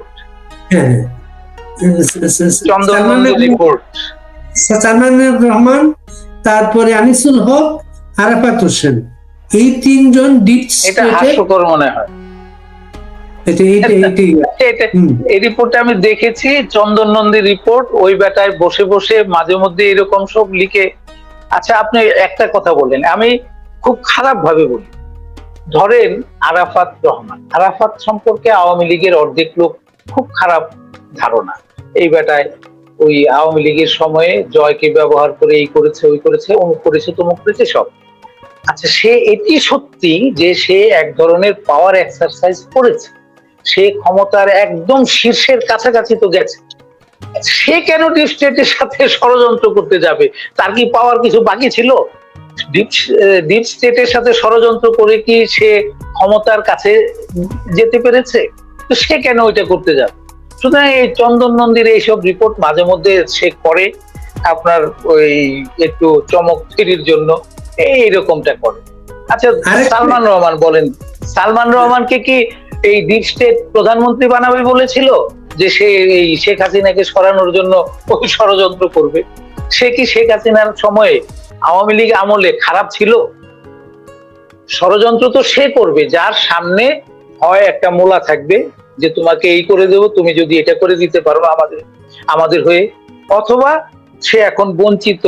সালমানুর রহমান, তারপরে আনিসুল হক, আরাফাত হোসেন, এই 3 জন ডিপ স্টেটে। হাস্যকর মনে হয় এই রিপোর্টটা আমি দেখেছি, চন্দন নন্দীর রিপোর্ট। ওই বেটায় বসে বসে মাঝে মধ্যে এরকম সব লিখে। আচ্ছা, আপনি একটা কথা বলেন, আমি খুব খারাপ ভাবে বলি, ধরেন আরাফাত রহমান, আরাফাত সম্পর্কে আওয়ামী লীগের অর্ধেক লোক খুব খারাপ ধারণা। এই বেটায় ওই আওয়ামী লীগের সময়ে জয়কে ব্যবহার করে এই করেছে, ওই করেছে, অমুক করেছে, তমুক করেছে সব। আচ্ছা, সে এটি সত্যি যে সে এক ধরনের পাওয়ার এক্সারসাইজ করেছে, সে ক্ষমতার একদম শীর্ষের কাছাকাছি তো গেছে। সে কেন ডিপ স্টেটের সাথে ষড়যন্ত্র করতে যাবে? তার কি পাওয়ার কিছু বাকি ছিল? ডিপ স্টেটের সাথে ষড়যন্ত্র করে কি সে ক্ষমতার কাছে যেতে পেরেছে? তো সে কেন ওইটা করতে যাবে? সুতরাং এই চন্দন নন্দীর এইসব রিপোর্ট মাঝে মধ্যে সে করে আপনার ওই একটু চমক তৈরির জন্য, এইরকমটা করে। আচ্ছা, সালমান রহমান বলেন, সালমান রহমানকে কি এই ডিপ স্টেট প্রধানমন্ত্রী বানাবে বলেছিল যে সে এই শেখ হাসিনাকে সরানোর জন্য ওই ষড়যন্ত্র করবে? সে কি শেখ হাসিনার সময়ে আওয়ামী লীগ আমলে খারাপ ছিল? ষড়যন্ত্র তো সে করবে যার সামনে হয় একটা মোলা থাকবে যে তোমাকে এই করে দেবো, তুমি যদি এটা করে দিতে পারো আমাদের হয়ে, অথবা সে এখন বঞ্চিত,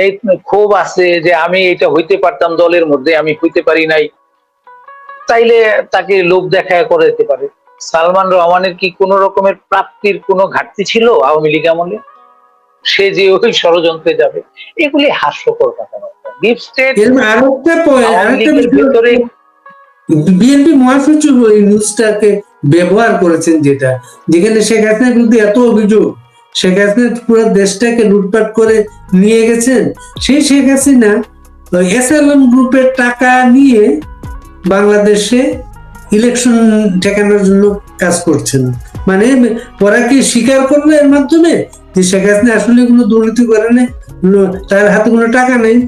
এই ক্ষোভ আছে যে আমি এটা হইতে পারতাম দলের মধ্যে, আমি হইতে পারি নাই, তাইলে তাকে লোভ দেখায় করে দিতে পারে। সালমান রহমানের কি কোন রকমের প্রাপ্তির কোনো ঘাটতি ছিল আওয়ামী লীগ আমলে? সে যে ওই ষড়যন্ত্রে যাবে, এগুলি হাস্যকর কথাবার্তা। ডিপ স্টেট ভিতরে বিএনপি মহাসচিব ওই নিউজটাকে ব্যবহার করেছেন, যেটা যেখানে শেখ হাসিনার বিরুদ্ধে এত অভিযোগ, শেখ হাসিনা পুরো দেশটাকে লুটপাট করে নিয়ে গেছেন, সেই শেখ হাসিনা এসএলএম গ্রুপের টাকা নিয়ে বাংলাদেশে ইলেকশন ঠেকানোর জন্য কাজ করছেন। মানে ওরা কি স্বীকার করবে এর মাধ্যমে যে শেখ হাসিনা আসলে কোনো দুর্নীতি করে না, তার হাতে কোনো টাকা নেই?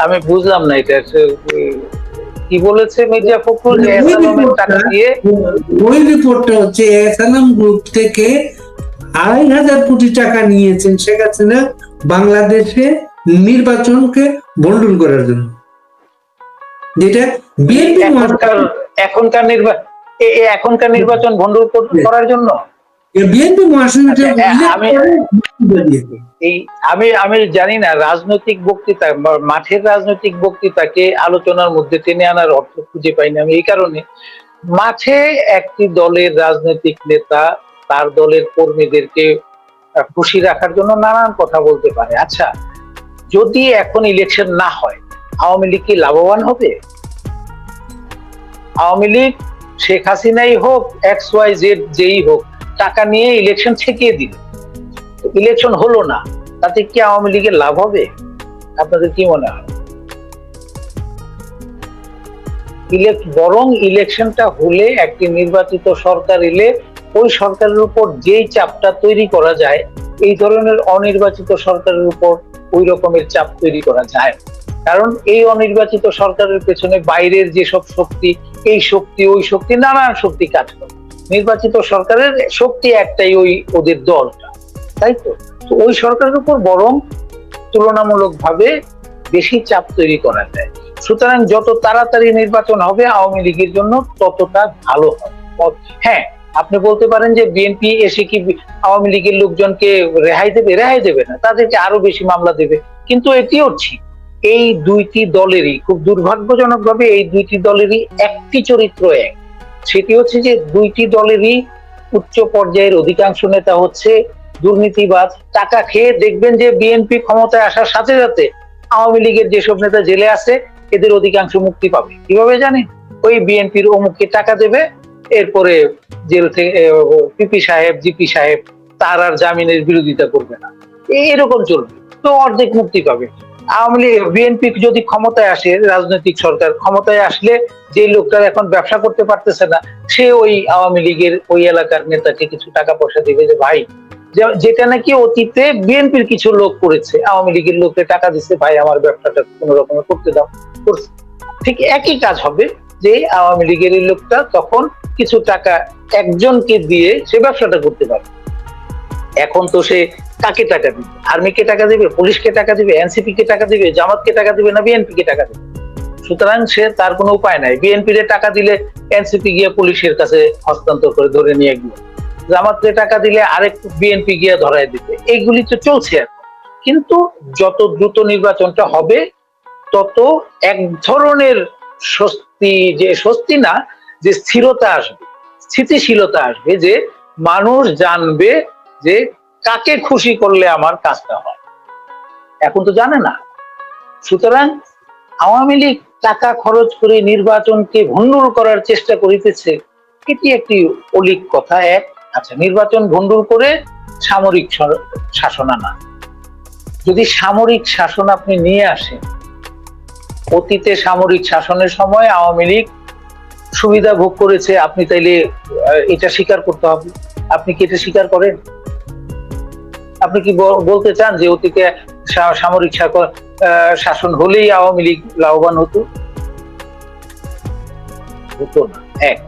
আমি বুঝলাম না এটা কি বলেছে মির্জা ফখরুল যে এসালামের টাকা দিয়ে? ওই রিপোর্টটা হচ্ছে এসালাম গ্রুপ থেকে 2,500 কোটি টাকা নিয়েছেন শেখ হাসিনা বাংলাদেশে নির্বাচনকে ভণ্ডুল করার জন্য, যেটা বিএনপি এখনকার নির্বাচন ভণ্ডুল করার জন্য। বিএনপি মহাসচিব আমি জানি না রাজনৈতিক বক্তৃতা বা মাঠের রাজনৈতিক বক্তৃতাকে আলোচনার মধ্যে টেনে আনার অর্থ খুঁজে পাইনি আমি এই কারণে, মাঠে একটি দলের রাজনৈতিক নেতা তার দলের কর্মীদেরকে খুশি রাখার জন্য নানান কথা বলতে পারে। আচ্ছা, যদি এখন ইলেকশন না হয় আওয়ামী লীগ কি লাভবান হবে? আওয়ামী লীগ শেখ হাসিনাই হোক XYZ যেই হোক টাকা নিয়ে ইলেকশন ঠেকিয়ে দিল, ইলেকশন হলো না, তাতে কি আওয়ামী লীগের লাভ হবে? আপনাদের কি মনে হয়? বরং ইলেকশনটা হলে একটি নির্বাচিত সরকার এলে ওই সরকারের উপর যেই চাপটা তৈরি করা যায় এই ধরনের অনির্বাচিত সরকারের উপর ওই রকমের চাপ তৈরি করা যায়, কারণ এই অনির্বাচিত সরকারের পেছনে বাইরের যেসব শক্তি, এই শক্তি ওই শক্তি নানান শক্তি কাজ করে। নির্বাচিত সরকারের শক্তি একটাই, ওই ওদের দলটা, তাই তো? ওই সরকারের উপর বরং তুলনামূলকভাবে বেশি চাপ তৈরি করা যায়। সুতরাং যত তাড়াতাড়ি নির্বাচন হবে আওয়ামী লীগের জন্য ততটা ভালো হবে। হ্যাঁ, আপনি বলতে পারেন যে বিএনপি এসে কি আওয়ামী লীগের লোকজনকে রেহাই দেবে? রেহাই দেবে না, তাদেরকে আরো বেশি মামলা দেবে। কিন্তু এটিও ঠিক, এই দুইটি দলেরই খুব দুর্ভাগ্যজনক ভাবে এই দুইটি দলেরই একটি চরিত্র এক, সেটি হচ্ছে যে দুইটি দলেরই উচ্চ পর্যায়ের অধিকাংশ নেতা হচ্ছে দুর্নীতিবাজ। টাকা খেয়ে দেখবেন যে বিএনপি ক্ষমতায় আসার সাথে সাথে আওয়ামী লীগের যেসব নেতা জেলে আছে এদের অধিকাংশ মুক্তি পাবে। কিভাবে জানেন? ওই বিএনপির অমুককে টাকা দেবে, এরপরে জেল থেকে পিপি সাহেব জিপি সাহেব তার আর জামিনের বিরোধিতা করবে না, এরকম চলবে, তো অর্ধেক মুক্তি পাবে। আওয়ামী লীগ বিএনপি যদি ক্ষমতায় আসে, রাজনৈতিক সরকার ক্ষমতায় আসলে যে লোকটা এখন ব্যবসা করতে পারতেছে না সে ওই আওয়ামী লীগের ওই এলাকার নেতাকে কিছু টাকা পয়সা দিবে যে ভাই, যেটা নাকি অতীতে বিএনপির কিছু লোক করেছে, আওয়ামী লীগের লোককে টাকা দিচ্ছে, ভাই আমার ব্যবসাটা কোন রকমে করতে দাও। ঠিক একই কাজ হবে যে আওয়ামী লীগের লোকটা তখন কিছু টাকা একজনকে দিয়ে সে ব্যবসাটা করতে পারবে। এখন তো সে কাকে টাকা দিবে? আর্মিকে টাকা দিবে, পুলিশকে টাকা দিবে, এনসিপি কে টাকা দিবে, জামাতকে টাকা দিবে, না বিএনপি কে টাকা দিবে? সুতরাং সে তার কোনো উপায় নাই। বিএনপি রে টাকা দিলে এনসিপি গিয়ে পুলিশের কাছে হস্তান্তর করে ধরে নিয়ে গিয়ে, জামাতকে টাকা দিলে আরেক বিএনপি গিয়ে ধরায় দিবে। এইগুলি তো চলছে এখন। কিন্তু যত দ্রুত নির্বাচনটা হবে তত এক ধরনের স্বস্তি, যে স্বস্তি না, যে স্থিরতা আসবে, স্থিতিশীলতা আসবে, যে মানুষ জানবে যে কাকে খুশি করলে আমার কাজটা হয়। এখন তো জানে না। সুতরাং আওয়ামী লীগ টাকা খরচ করে নির্বাচনকে ভণ্ডুল করার চেষ্টা করিতেছে, এটি একটি অলীক কথা। এক, আচ্ছা, নির্বাচন ভণ্ডুল করে সামরিক শাসন আনা, যদি সামরিক শাসন আপনি নিয়ে আসেন, অতীতে সামরিক শাসনের সময় আওয়ামী লীগ সুবিধা ভোগ করেছে, আপনি তাইলে এটা স্বীকার করতে হবে। আপনি কি এটা স্বীকার করেন? আপনি কি বলতে চান যে অতীতে সামরিক শাসন হলেই আওয়ামী লীগ লাভবান হতো? হতো না। এক।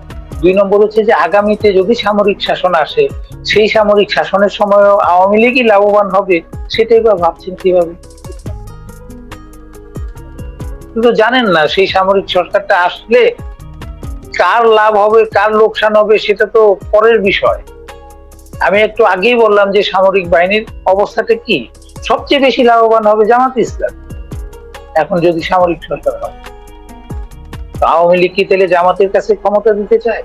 দুই নম্বর হচ্ছে যে আগামীতে যদি সামরিক শাসন আসে, সেই সামরিক শাসনের সময় আওয়ামী লীগই লাভবান হবে, সেটাই বা ভাবছেন কিভাবে? কিন্তু জানেন না সেই সামরিক সরকারটা আসলে কার লাভ হবে কার লোকসান হবে সেটা তো পরের বিষয়। আমি একটু আগেই বললাম যে সামরিক বাহিনীর অবস্থাটা কি, সবচেয়ে বেশি লাভবান হবে জামাত ইসলাম এখন যদি সামরিক সরকার হয়। আওয়ামী লীগ কি তাহলে জামাতের কাছে ক্ষমতা দিতে চায়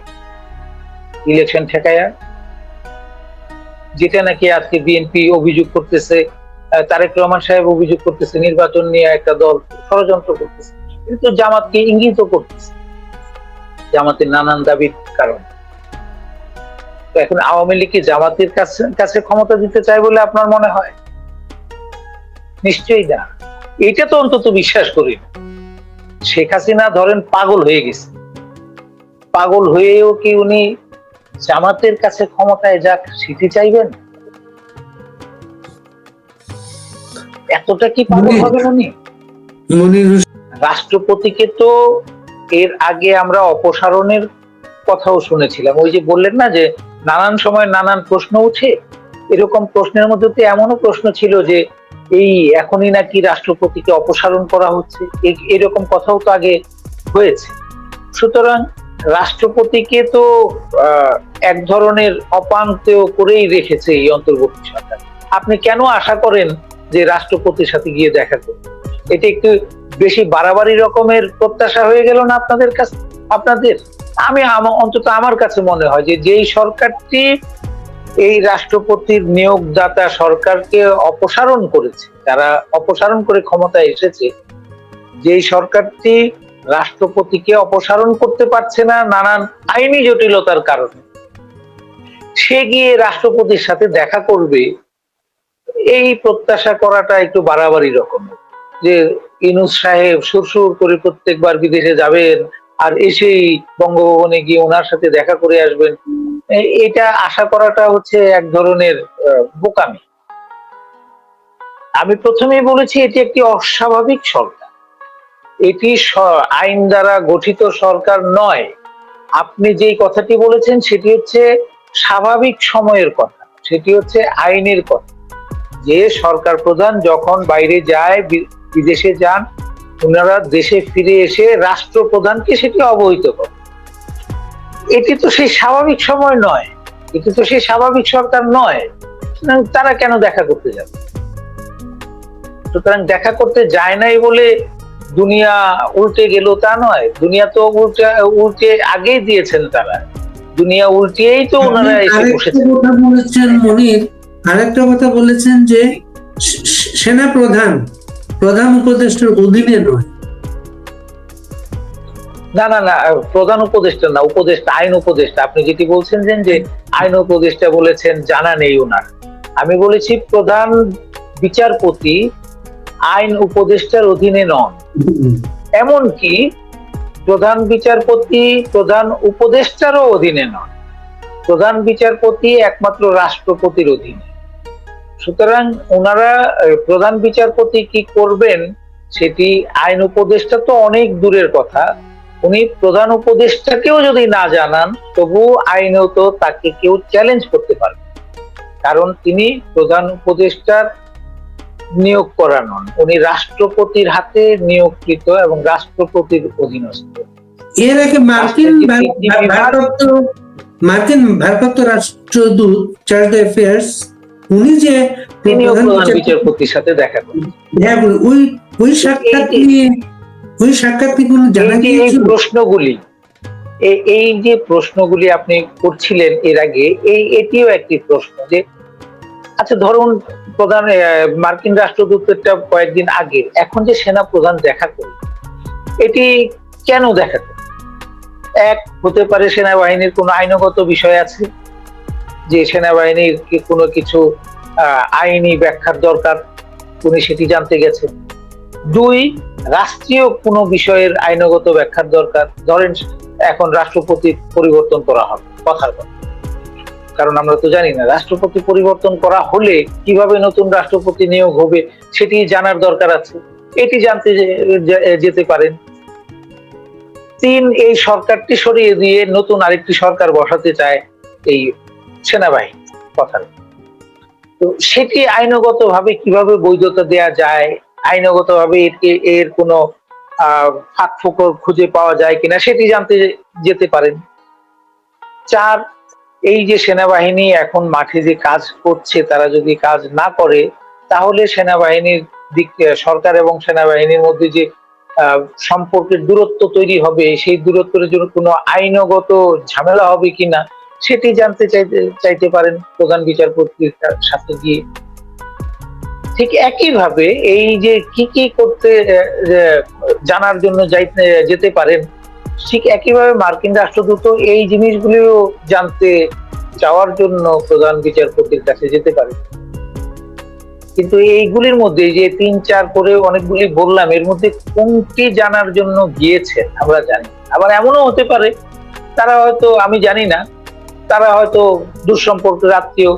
ইলেকশন ঠেকায়া? যেটা নাকি আজকে বিএনপি অভিযোগ করতেছে, তারেক রহমান সাহেব অভিযোগ করতেছে নির্বাচন নিয়ে একটা দল ষড়যন্ত্র করতেছে, কিন্তু জামাতকে ইঙ্গিত করতেছে জামাতের নানান দাবির কারণে। তো এখন আওয়ামী লীগ কি জামাতের কাছে ক্ষমতা দিতে চায় বলে আপনার মনে হয়? নিশ্চয়ই না। এটা তো অন্তত বিশ্বাস করি না। শেখ হাসিনা ধরেন পাগল হয়ে গেছে, পাগল হয়েও কি উনি জামাতের কাছে ক্ষমতায় যাক সেটি চাইবেন? এতটা কি পাগল হবেন উনি? রাষ্ট্রপতিকে তো এর আগে আমরা অপসারণের কথাও শুনেছিলাম। ওই যে বললেন না যে নানান সময় নানান প্রশ্ন উঠে, এরকম প্রশ্নের মধ্যে তো এমনও প্রশ্ন ছিল যে এই এখনই নাকি রাষ্ট্রপতিকে অপসারণ করা হচ্ছে, এরকম কথাও তো আগে হয়েছে। সুতরাং রাষ্ট্রপতিকে তো এক ধরনের অপাঙ্ক্তেয় করেই রেখেছে এই অন্তর্বর্তী সরকার। আপনি কেন আশা করেন যে রাষ্ট্রপতির সাথে গিয়ে দেখা করবেন? এটা একটু বেশি বাড়াবাড়ি রকমের প্রত্যাশা হয়ে গেল না আপনাদের কাছে? আপনাদের অন্তত আমার কাছে মনে হয় যে যেই সরকারটি এই রাষ্ট্রপতির নিয়োগদাতা সরকারকে অপসারণ করেছে, যারা অপসারণ করে ক্ষমতায় এসেছে, যেই সরকারটি রাষ্ট্রপতিকে অপসারণ করতে পারছে না নানান আইনি জটিলতার কারণে, সে গিয়ে রাষ্ট্রপতির সাথে দেখা করবে, এই প্রত্যাশা করাটা একটু বাড়াবাড়ি রকমের। যে ইউনূস সাহেব সুরসুর করে প্রত্যেকবার বিদেশে যাবেন আর এসেই বঙ্গভবনে গিয়ে ওনার সাথে দেখা করে আসবেন, এটা আশা করাটা হচ্ছে এক ধরনের বোকামি। আমি প্রথমেই বলেছি এটি একটি অস্বাভাবিক সরকার, এটি আইন দ্বারা গঠিত সরকার নয়। আপনি যেই কথাটি বলেছেন সেটি হচ্ছে স্বাভাবিক সময়ের কথা, সেটি হচ্ছে আইনের কথা, যে সরকার প্রধান যখন বাইরে যায়, বিদেশে যান, ওনারা দেশে ফিরে এসে রাষ্ট্রপ্রধানকে সেটি অবহিত করে। এটি তো সেই স্বাভাবিক সময় নয়, এটি তো সেই স্বাভাবিক সরকার নয়। তারা কেন দেখা করতে যাবে? সুতরাং দেখা করতে যায় নাই বলে দুনিয়া উল্টে গেল তা নয়। দুনিয়া তো উল্টে আগেই দিয়েছেন তারা, দুনিয়া উল্টিয়েই তো ওনারা এসে বসেছেন। মনির আরেকটা কথা বলেছেন যে সেনা প্রধান উপদেষ্টার অধীনে নয়। না না না, প্রধান উপদেষ্টা না, উপদেষ্টা, আইন উপদেষ্টা। আপনি যেটি বলছেন যে আইন উপদেষ্টা বলেছেন, জানা নেই ওনার। আমি বলেছি প্রধান বিচারপতি আইন উপদেষ্টার অধীনে নন। এমনকি প্রধান বিচারপতি প্রধান উপদেষ্টারও অধীনে নন। প্রধান বিচারপতি একমাত্র রাষ্ট্রপতির অধীনে। সুতরাং ওনারা প্রধান বিচারপতি কি করবেন সেটি আইন উপদেষ্টা তো অনেক দূরের কথা। উনি প্রধান উপদেষ্টাকেও যদি না জানান, তবু আইনেও তো তাকে কেউ চ্যালেঞ্জ করতে পারবে, কারণ তিনি প্রধান উপদেষ্টার নিয়োগ করা নন, উনি রাষ্ট্রপতির হাতে নিয়োগকৃত এবং রাষ্ট্রপতির অধীনস্থ। এর আগে মার্কিন ভারপ্রাপ্ত রাষ্ট্রদূত চার্জ অ্যাফেয়ার্স উনি যে প্রধান বিচারপতির সাথে দেখা করেন, ওই সাক্ষাৎটি কোনো জানা গিয়েছিল? এই যে প্রশ্নগুলি আপনি করছিলেন এর আগে, এটিও একটি প্রশ্ন যে আচ্ছা ধরুন প্রধান মার্কিন রাষ্ট্রদূতটা কয়েকদিন আগে, এখন যে সেনা প্রধান দেখা করল, এটি কেন দেখা করল? এক হতে পারে সেনাবাহিনীর কোনো আইনগত বিষয় আছে, যে সেনাবাহিনীর কোনো কিছু আইনি ব্যাখ্যার দরকার, উনি সেটি জানতে গেছেন। দুই, রাষ্ট্রীয় কোনো বিষয়ের আইনগত ব্যাখ্যার দরকার, ধরেন এখন রাষ্ট্রপতি পরিবর্তন করা হবে, কথার কথা, কারণ আমরা তো জানি না রাষ্ট্রপতি পরিবর্তন করা হলে কিভাবে নতুন রাষ্ট্রপতি নিয়োগ হবে, সেটি জানার দরকার আছে, এটি জানতে যেতে পারেন। তিন, এই সরকারটি সরিয়ে দিয়ে নতুন আরেকটি সরকার বসাতে চায় এই সেনাবাহিনী, কথা, তো সেটি আইনগত ভাবে কিভাবে বৈধতা দেয়া যায়, আইনগত ভাবে এর কোনো ফাঁকফোকর খুঁজে পাওয়া যায় কিনা, সেটি জানতে যেতে পারেন। চার, এই যে সেনাবাহিনী এখন মাঠে যে কাজ করছে, তারা যদি কাজ না করে, তাহলে সেনাবাহিনীর দিক সরকার এবং সেনাবাহিনীর মধ্যে যে সম্পর্কের দূরত্ব তৈরি হবে, সেই দূরত্বের জন্য কোনো আইনগত ঝামেলা হবে কিনা, সেটি জানতে চাইতে পারেন প্রধান বিচারপতির সাথে গিয়ে। ঠিক একইভাবে এই যে কি কি করতে জানার জন্য যেতে পারেন, ঠিক একইভাবে মার্কিন রাষ্ট্রদূত এই জিনিসগুলিও জানতে চাওয়ার জন্য প্রধান বিচারপতির কাছে যেতে পারে। কিন্তু এইগুলির মধ্যে যে 3-4 করে অনেকগুলি বললাম, এর মধ্যে কোনটি জানার জন্য গিয়েছেন আমরা জানি। আবার এমনও হতে পারে তারা হয়তো, আমি জানি না, তারা হয়তো দুঃসম্পর্কের আত্মীয়,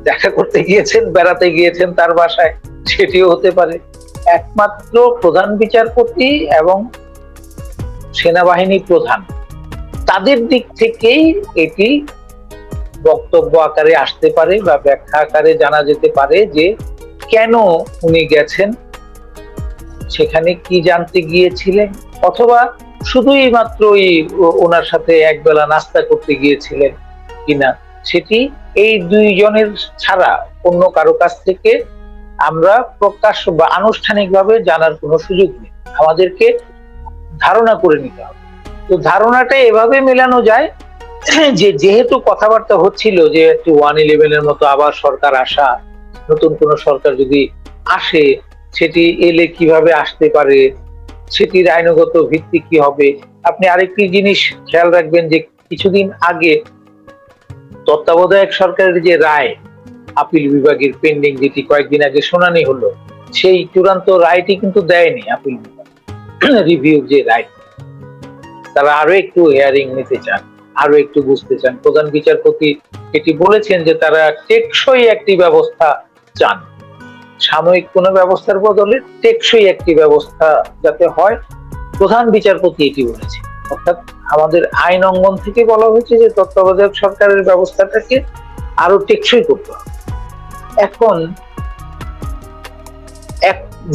দেখা করতে গিয়েছেন, বেড়াতে গিয়েছেন তার বাসায়, সেটিও হতে পারে। একমাত্র প্রধান বিচারপতি এবং সেনাবাহিনী প্রধান, তাদের দিক থেকেই এটি বক্তব্য আকারে আসতে পারে বা ব্যাখ্যা আকারে জানা যেতে পারে যে কেন উনি গেছেন, সেখানে কি জানতে গিয়েছিলেন, অথবা শুধুই মাত্রই ওনার সাথে একবেলা নাস্তা করতে গিয়েছিলেন কিনা, সেটি এই দুইজনের ছাড়া অন্য কারো কাছ থেকে আমরা প্রকাশ্য বা আনুষ্ঠানিকভাবে জানার কোনো সুযোগ নেই। আমাদেরকে ধারণা করে নিতে হবে। তো ধারণাটা এভাবে মেলানো যায় যে যেহেতু কথাবার্তা হচ্ছিল যে একটু 111-এর মতো আবার সরকার আসা, নতুন কোন সরকার যদি আসে সেটি এলে কিভাবে আসতে পারে, সেটির আইনগত ভিত্তি কি হবে। আপনি আরেকটি জিনিস খেয়াল রাখবেন যে কিছুদিন আগে তত্ত্বাবধায়ক সরকারের যে রায়, আপিল বিভাগের পেন্ডিং, যেটি কয়েকদিন আগে শুনানি হলো, সেই চূড়ান্ত রায়টি কিন্তু দেয়নি আপিল বিভাগ। রিভিউ যে রায়, তারা আরো একটু হিয়ারিং নিতে চান, আরো একটু বুঝতে চান। প্রধান বিচারপতি এটি বলেছেন যে তারা টেকসই একটি ব্যবস্থা চান, সাময়িক কোন ব্যবস্থার বদলে টেকসই একটি ব্যবস্থা যাতে হয়, প্রধান বিচারপতি এটি বলেছে। অর্থাৎ আমাদের আইন অঙ্গন থেকে বলা হয়েছে যে তত্ত্বাবধায়ক সরকারের ব্যবস্থাটাকে আরো টেকসই করতে হবে। এখন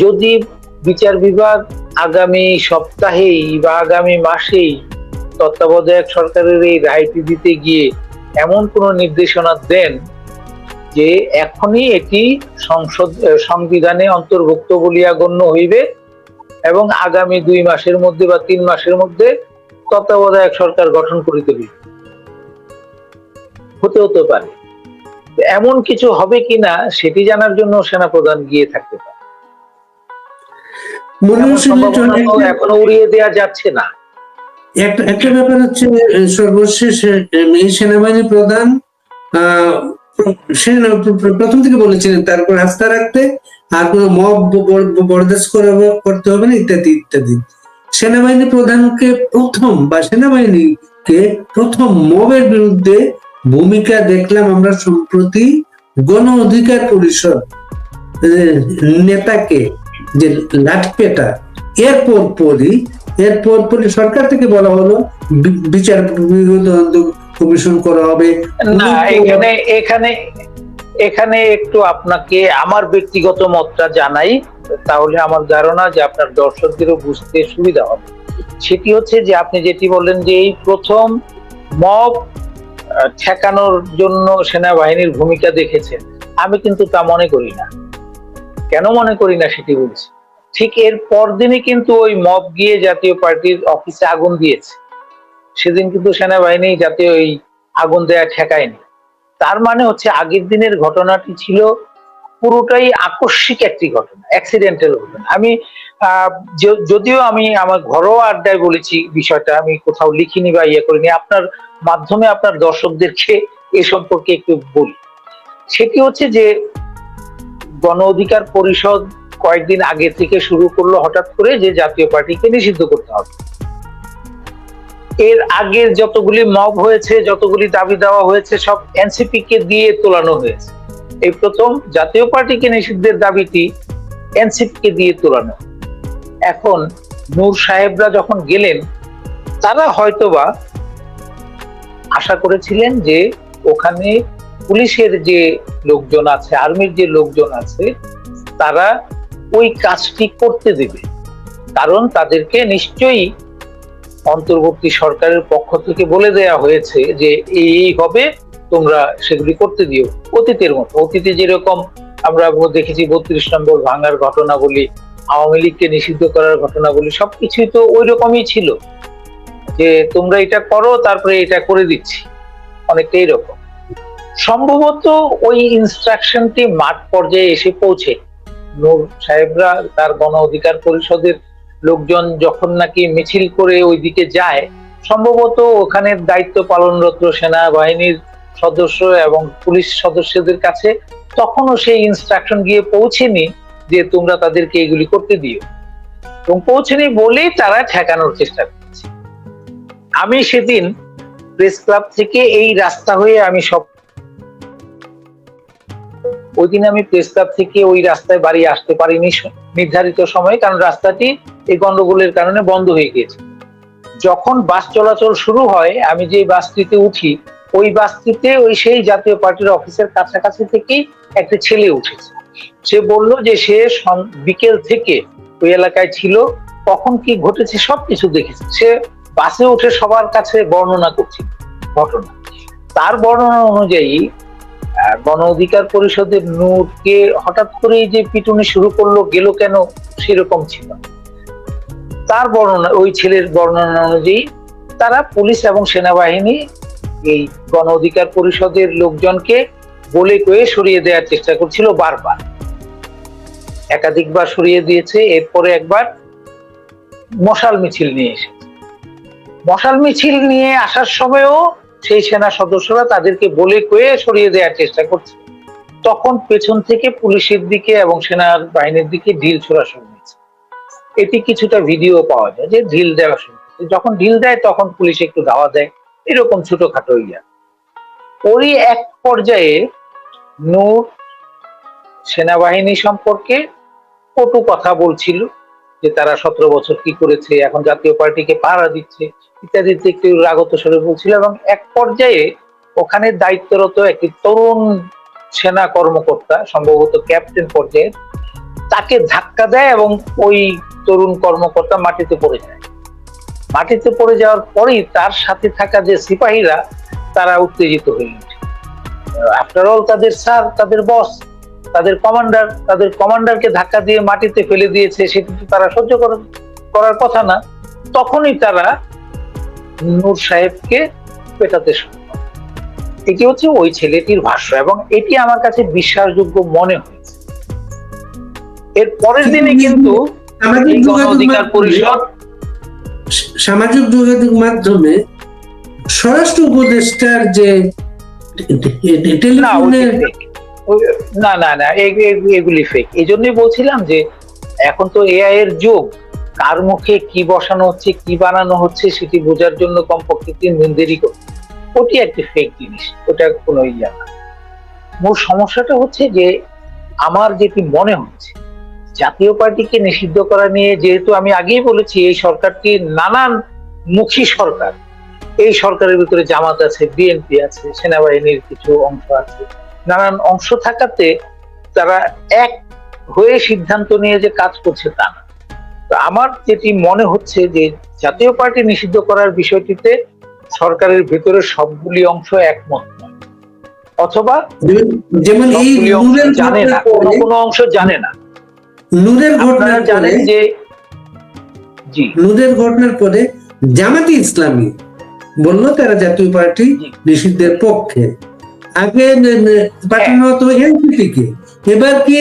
যদি বিচার বিভাগ আগামী সপ্তাহেই বা আগামী মাসেই তত্ত্বাবধায়ক সরকারের এই রায়টি দিতে গিয়ে এমন কোন নির্দেশনা দেন যে এখনই এটি সংবিধানে অন্তর্ভুক্ত বলিয়া গণ্য হইবে এবং আগামী 2 মাসের মধ্যে বা 3 মাসের মধ্যে তত্ত্বাবধায়ক সরকার গঠন করিতে হইবে, হতে পারে। এমন কিছু হবে কিনা সেটি জানার জন্য সেনাপ্রধান গিয়ে থাকতে পারে, এখনো উড়িয়ে দেওয়া যাচ্ছে না। একটা ব্যাপার হচ্ছে, সর্বশেষ এই সেনাবাহিনী প্রধান প্রথম থেকে বলেছিলেন তার উপর আস্থা রাখতে, আর কোনো মব বরদাস্ত করতে হবে না, ইত্যাদি ইত্যাদি। সেনাবাহিনী প্রধানকে প্রথম বা সেনাবাহিনীকে প্রথম মবের বিরুদ্ধে ভূমিকা দেখলাম আমরা সম্প্রতি গণ অধিকার পরিষদ নেতাকে, যে লাঠপেটা, এরপর পরই সরকার থেকে বলা হলো বিচার কমিশন করা হবে না। এখানে একটু আপনাকে আমার ব্যক্তিগত মতটা জানাই, তাহলে আমার ধারণা যে আপনার দর্শকদেরও বুঝতে সুবিধা হবে। সেটি হচ্ছে যে আপনি যেটি বললেন যে এই প্রথম মব ঠেকানোর জন্য সেনাবাহিনীর ভূমিকা দেখেছেন, আমি কিন্তু তা মনে করি না। কেন মনে করি না সেটি বলছি। ঠিক এর পরদিনই কিন্তু ওই মব গিয়ে জাতীয় পার্টির অফিসে আগুন দিয়েছে, সেদিন কিন্তু সেনাবাহিনী যাতে ওই আগুন দেয়া ঠেকায়নি। তার মানে হচ্ছে আগের দিনের ঘটনাটি ছিল পুরোটাই আকস্মিক একটি ঘটনা, অ্যাক্সিডেন্টাল ঘটনা। আমি যদিও আমি আমার ঘরোয়া আড্ডায় বলেছি বিষয়টা, আমি কোথাও লিখিনি বা ইয়ে করিনি, আপনার মাধ্যমে আপনার দর্শকদেরকে এ সম্পর্কে একটু বলি। সেটি হচ্ছে যে গণ অধিকার পরিষদ কয়েকদিন আগে থেকে শুরু করলো হঠাৎ করে যে জাতীয় পার্টিকে নিষিদ্ধ করতে হবে। এর আগের যতগুলি মব হয়েছে, যতগুলি দাবি দেওয়া হয়েছে, সব এনসিপি কে দিয়ে তোলানো হয়েছে। এই প্রথম জাতীয় পার্টিকে নিষিদ্ধের দাবিটি এনসিপি কে দিয়ে তোলানো। এখন নূর সাহেবরা যখন গেলেন, তারা হয়তোবা আশা করেছিলেন যে ওখানে পুলিশের যে লোকজন আছে, আর্মির যে লোকজন আছে, তারা ওই কাজটি করতে দেবে, কারণ তাদেরকে নিশ্চয়ই অন্তর্বর্তী সরকারের পক্ষ থেকে বলে দেয়া হয়েছে যে এই হবে, তোমরা সেগুলি করতে দিও। অতীতের মতো, অতীতে যেরকম আমরা দেখেছি 32 নম্বর ভাঙার ঘটনা বলি, আওয়ামী লীগকে নিষিদ্ধ করার ঘটনা বলি, সবকিছুই তো ওই রকমই ছিল যে তোমরা এটা করো, তারপরে এটা করে দিচ্ছি, অনেকটা এইরকম। সম্ভবত ওই ইনস্ট্রাকশনটি মাঠ পর্যায়ে এসে পৌঁছে নূর সাহেবরা তার গণ অধিকার পরিষদের লোকজন যখন নাকি মিছিল করে ওইদিকে যায়, সম্ভবত ওখানে দায়িত্ব পালনরত সেনাবাহিনীর সদস্য এবং পুলিশ সদস্যদের কাছে তখনও সেই ইনস্ট্রাকশন গিয়ে পৌঁছেনি যে তোমরা তাদেরকে এগুলি করতে দিও, এবং পৌঁছেনি বলেই তারা ঠেকানোর চেষ্টা করছে। আমি সেদিন প্রেস ক্লাব থেকে এই রাস্তা হয়ে ওই দিন আমি প্রেস ক্লাব থেকে ওই রাস্তায় বাড়ি আসতে পারিনি নির্ধারিত সময়ে, কারণ রাস্তাটি এই গন্ডগোলের কারণে বন্ধ হয়ে গিয়েছে। যখন বাস চলাচল শুরু হয়, আমি যে বাসটিতে উঠি, ওই বাসটিতে ওই সেই জাতীয় পার্টির অফিসের কাছাকাছি থেকেই একটা ছেলে উঠেছে। সে বলল যে সে বিকেল থেকে ওই এলাকায় ছিল, কখন কি ঘটেছে সবকিছু দেখেছে। সে বাসে উঠে সবার কাছে বর্ণনা করছিল ঘটনা। তার বর্ণনা অনুযায়ী গণ অধিকার পরিষদের নূরকে হঠাৎ করে যে পিটুনি শুরু করলো, গেল কেন, সেরকম ছিল। তার বর্ণনা, ওই ছেলের বর্ণনা অনুযায়ী তারা পুলিশ এবং সেনাবাহিনী এই গণ অধিকার পরিষদের লোকজনকে বলে কয়ে সরিয়ে দেওয়ার চেষ্টা করছিল, বারবার একাধিকবার সরিয়ে দিয়েছে। এরপরে একবার মশাল মিছিল নিয়ে এসেছে। মশাল মিছিল নিয়ে আসার সময়ও সেই সেনা সদস্যরা তাদেরকে বলে কয়ে সরিয়ে দেওয়ার চেষ্টা করছে। তখন পেছন থেকে পুলিশের দিকে এবং সেনাবাহিনীর দিকে ঢিল ছোড়া শুরু হয়েছে। এটি কিছুটা ভিডিও পাওয়া যায় যে ঢিল দেওয়া শুরু হয়েছে। যখন ঢিল দেয় তখন পুলিশ একটু ধাওয়া দেয়, এরকম ছোটখাটো ইয়া। ওরই এক পর্যায়ে নূর সেনাবাহিনী সম্পর্কে কটু কথা বলছিল, যে তারা 17 বছর কি করেছে, এখন জাতীয় পার্টিকে পাহারা দিচ্ছে ইত্যাদি একটু রাগত স্বরে বলছিল। এবং এক পর্যায়ে ওখানে দায়িত্বরত একটি তরুণ সেনা কর্মকর্তা, সম্ভবত ক্যাপ্টেন পর্যায়ে, তাকে ধাক্কা দেয় এবং ওই তরুণ কর্মকর্তা মাটিতে পড়ে যায়। মাটিতে পড়ে যাওয়ার পরেই তার সাথে থাকা যে সিপাহীরা, তারা উত্তেজিত হয়ে ওঠে। আফটার অল তাদের স্যার, তাদের বস, তাদের কমান্ডারকে ধাক্কা দিয়ে মাটিতে ফেলে দিয়েছে, সেটা তো তারা সহ্য করার কথা না। তখনই তারা নূর সাহেবকে পেটাতে শুরু করে। এটি হচ্ছে ওই ছেলেটির ভাষ্য, এবং এটি আমার কাছে বিশ্বাসযোগ্য মনে হয়েছে। এর পরের দিনে কিন্তু গণ অধিকার পরিষদ সামাজিক যোগাযোগ মাধ্যমে স্বরাষ্ট্র উপদেষ্টার যে টেলিফোনে না না না, এগুলি ফেক। এই জন্যই বলছিলাম যে এখন তো এআই এর যুগ, কার মুখে কি বসানো হচ্ছে, কি বানানো হচ্ছে, সেটি বোঝার জন্য কমপক্ষে 3 দিন দেরি করতে। ওটি একটি ফেক জিনিস, ওটা কোনো ইয়া না। মূল সমস্যাটা হচ্ছে যে আমার যেটি মনে হচ্ছে, জাতীয় পার্টিকে নিষিদ্ধ করা নিয়ে, যেহেতু আমি আগেই বলেছি এই সরকারটি নানান মুখী সরকার, এই সরকারের ভিতরে জামাত আছে, বিএনপি আছে, সেনাবাহিনীর কিছু অংশ আছে, নানান অংশ থাকাতে তারা এক হয়ে সিদ্ধান্ত নিয়ে যে কাজ করছে তা না। তো আমার যেটি মনে হচ্ছে যে জাতীয় পার্টি নিষিদ্ধ করার বিষয়টিতে সরকারের ভেতরে সবগুলি অংশ একমত নয়, অথবা যেমন এই জানে না, কোনো অংশ জানে না। নূরের ঘটনা জানেন যে নূরের ঘটনার পরে জামাতে ইসলামী বললো তারা জাতীয় পার্টি নিষিদ্ধের পক্ষে। আগে পাঠানো হতো এনসিপি-কে, এবার কি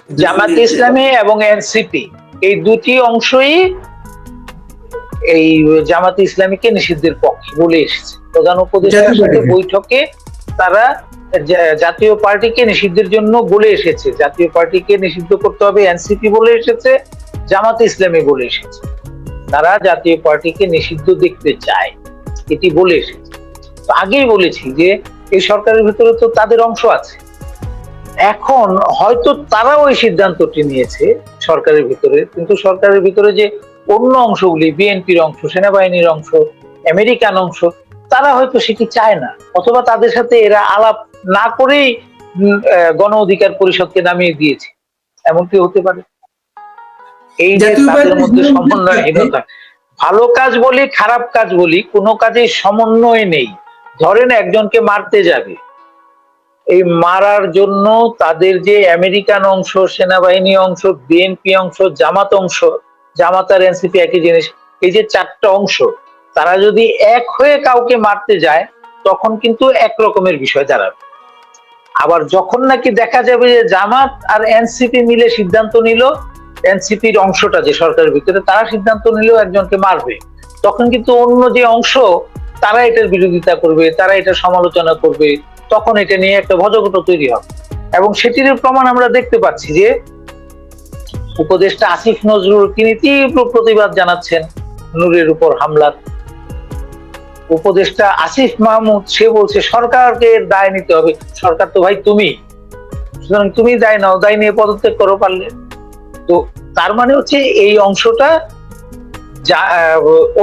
জামাতে ইসলামী এবং এনসিপি এই দুটি অংশই এই জামাতে ইসলামীকে নিষিদ্ধের পক্ষে বলে এসেছে। প্রধান উপদেষ্টার সাথে বৈঠকে তারা জাতীয় পার্টিকে নিষিদ্ধের জন্য বলে এসেছে, জাতীয় পার্টিকে নিষিদ্ধ করতে হবে, এনসিপি বলে এসেছে, জামাতে ইসলামী বলে এসেছে। তারা জাতীয় পার্টিকে নিষিদ্ধ দেখতে চায়, এটি বলে এসেছে। তো আগেই বলেছি যে এই সরকারের ভিতরে তো তাদের অংশ আছে। এখন হয়তো তারা ওই সিদ্ধান্তটি নিয়েছে সরকারের ভিতরে, কিন্তু সরকারের ভিতরে যে অন্য অংশগুলি, বিএনপির অংশ, সেনাবাহিনীর অংশ, আমেরিকান অংশ, তারা হয়তো সেটি চায় না, অথবা তাদের সাথে এরা আলাপ না করেই গণ অধিকার পরিষদকে নামিয়ে দিয়েছে, এমনকি হতে পারে। এই যে তাদের মধ্যে সমন্বয়হীনতা, ভালো কাজ বলি খারাপ কাজ বলি, কোনো কাজে সমন্বয় নেই। ধরেন একজনকে মারতে যাবে, এই মারার জন্য তাদের যে আমেরিকান অংশ, সেনাবাহিনী অংশ, বিএনপি অংশ, জামাত অংশ, জামাত আর এনসিপি একই জিনিস, এই যে 4টা অংশ, তারা যদি এক হয়ে কাউকে মারতে যায় তখন কিন্তু একরকমের বিষয় দাঁড়াবে। আবার যখন নাকি দেখা যাবে যে জামাত আর এনসিপি মিলে সিদ্ধান্ত নিল, এনসিপির অংশটা যে সরকারের ভিতরে, তারা সিদ্ধান্ত নিল একজনকে মারবে, তখন কিন্তু অন্য যে অংশ তারা এটার বিরোধিতা করবে, তারা এটা সমালোচনা করবে, তখন এটা নিয়ে একটা ভজঘট তৈরি হবে। এবং সেটির প্রমাণ আমরা দেখতে পাচ্ছি যে উপদেষ্টা আসিফ নজরুল, তিনি তীব্র প্রতিবাদ জানাচ্ছেন নূরের উপর হামলার। উপদেষ্টা আসিফ মাহমুদ, সে বলছে সরকারকে দায় নিতে হবে। সরকার তো ভাই তুমি, সুতরাং তুমি দায় নাও, দায় নিয়ে পদত্যাগ করো পারলে। তো তার মানে হচ্ছে এই অংশটা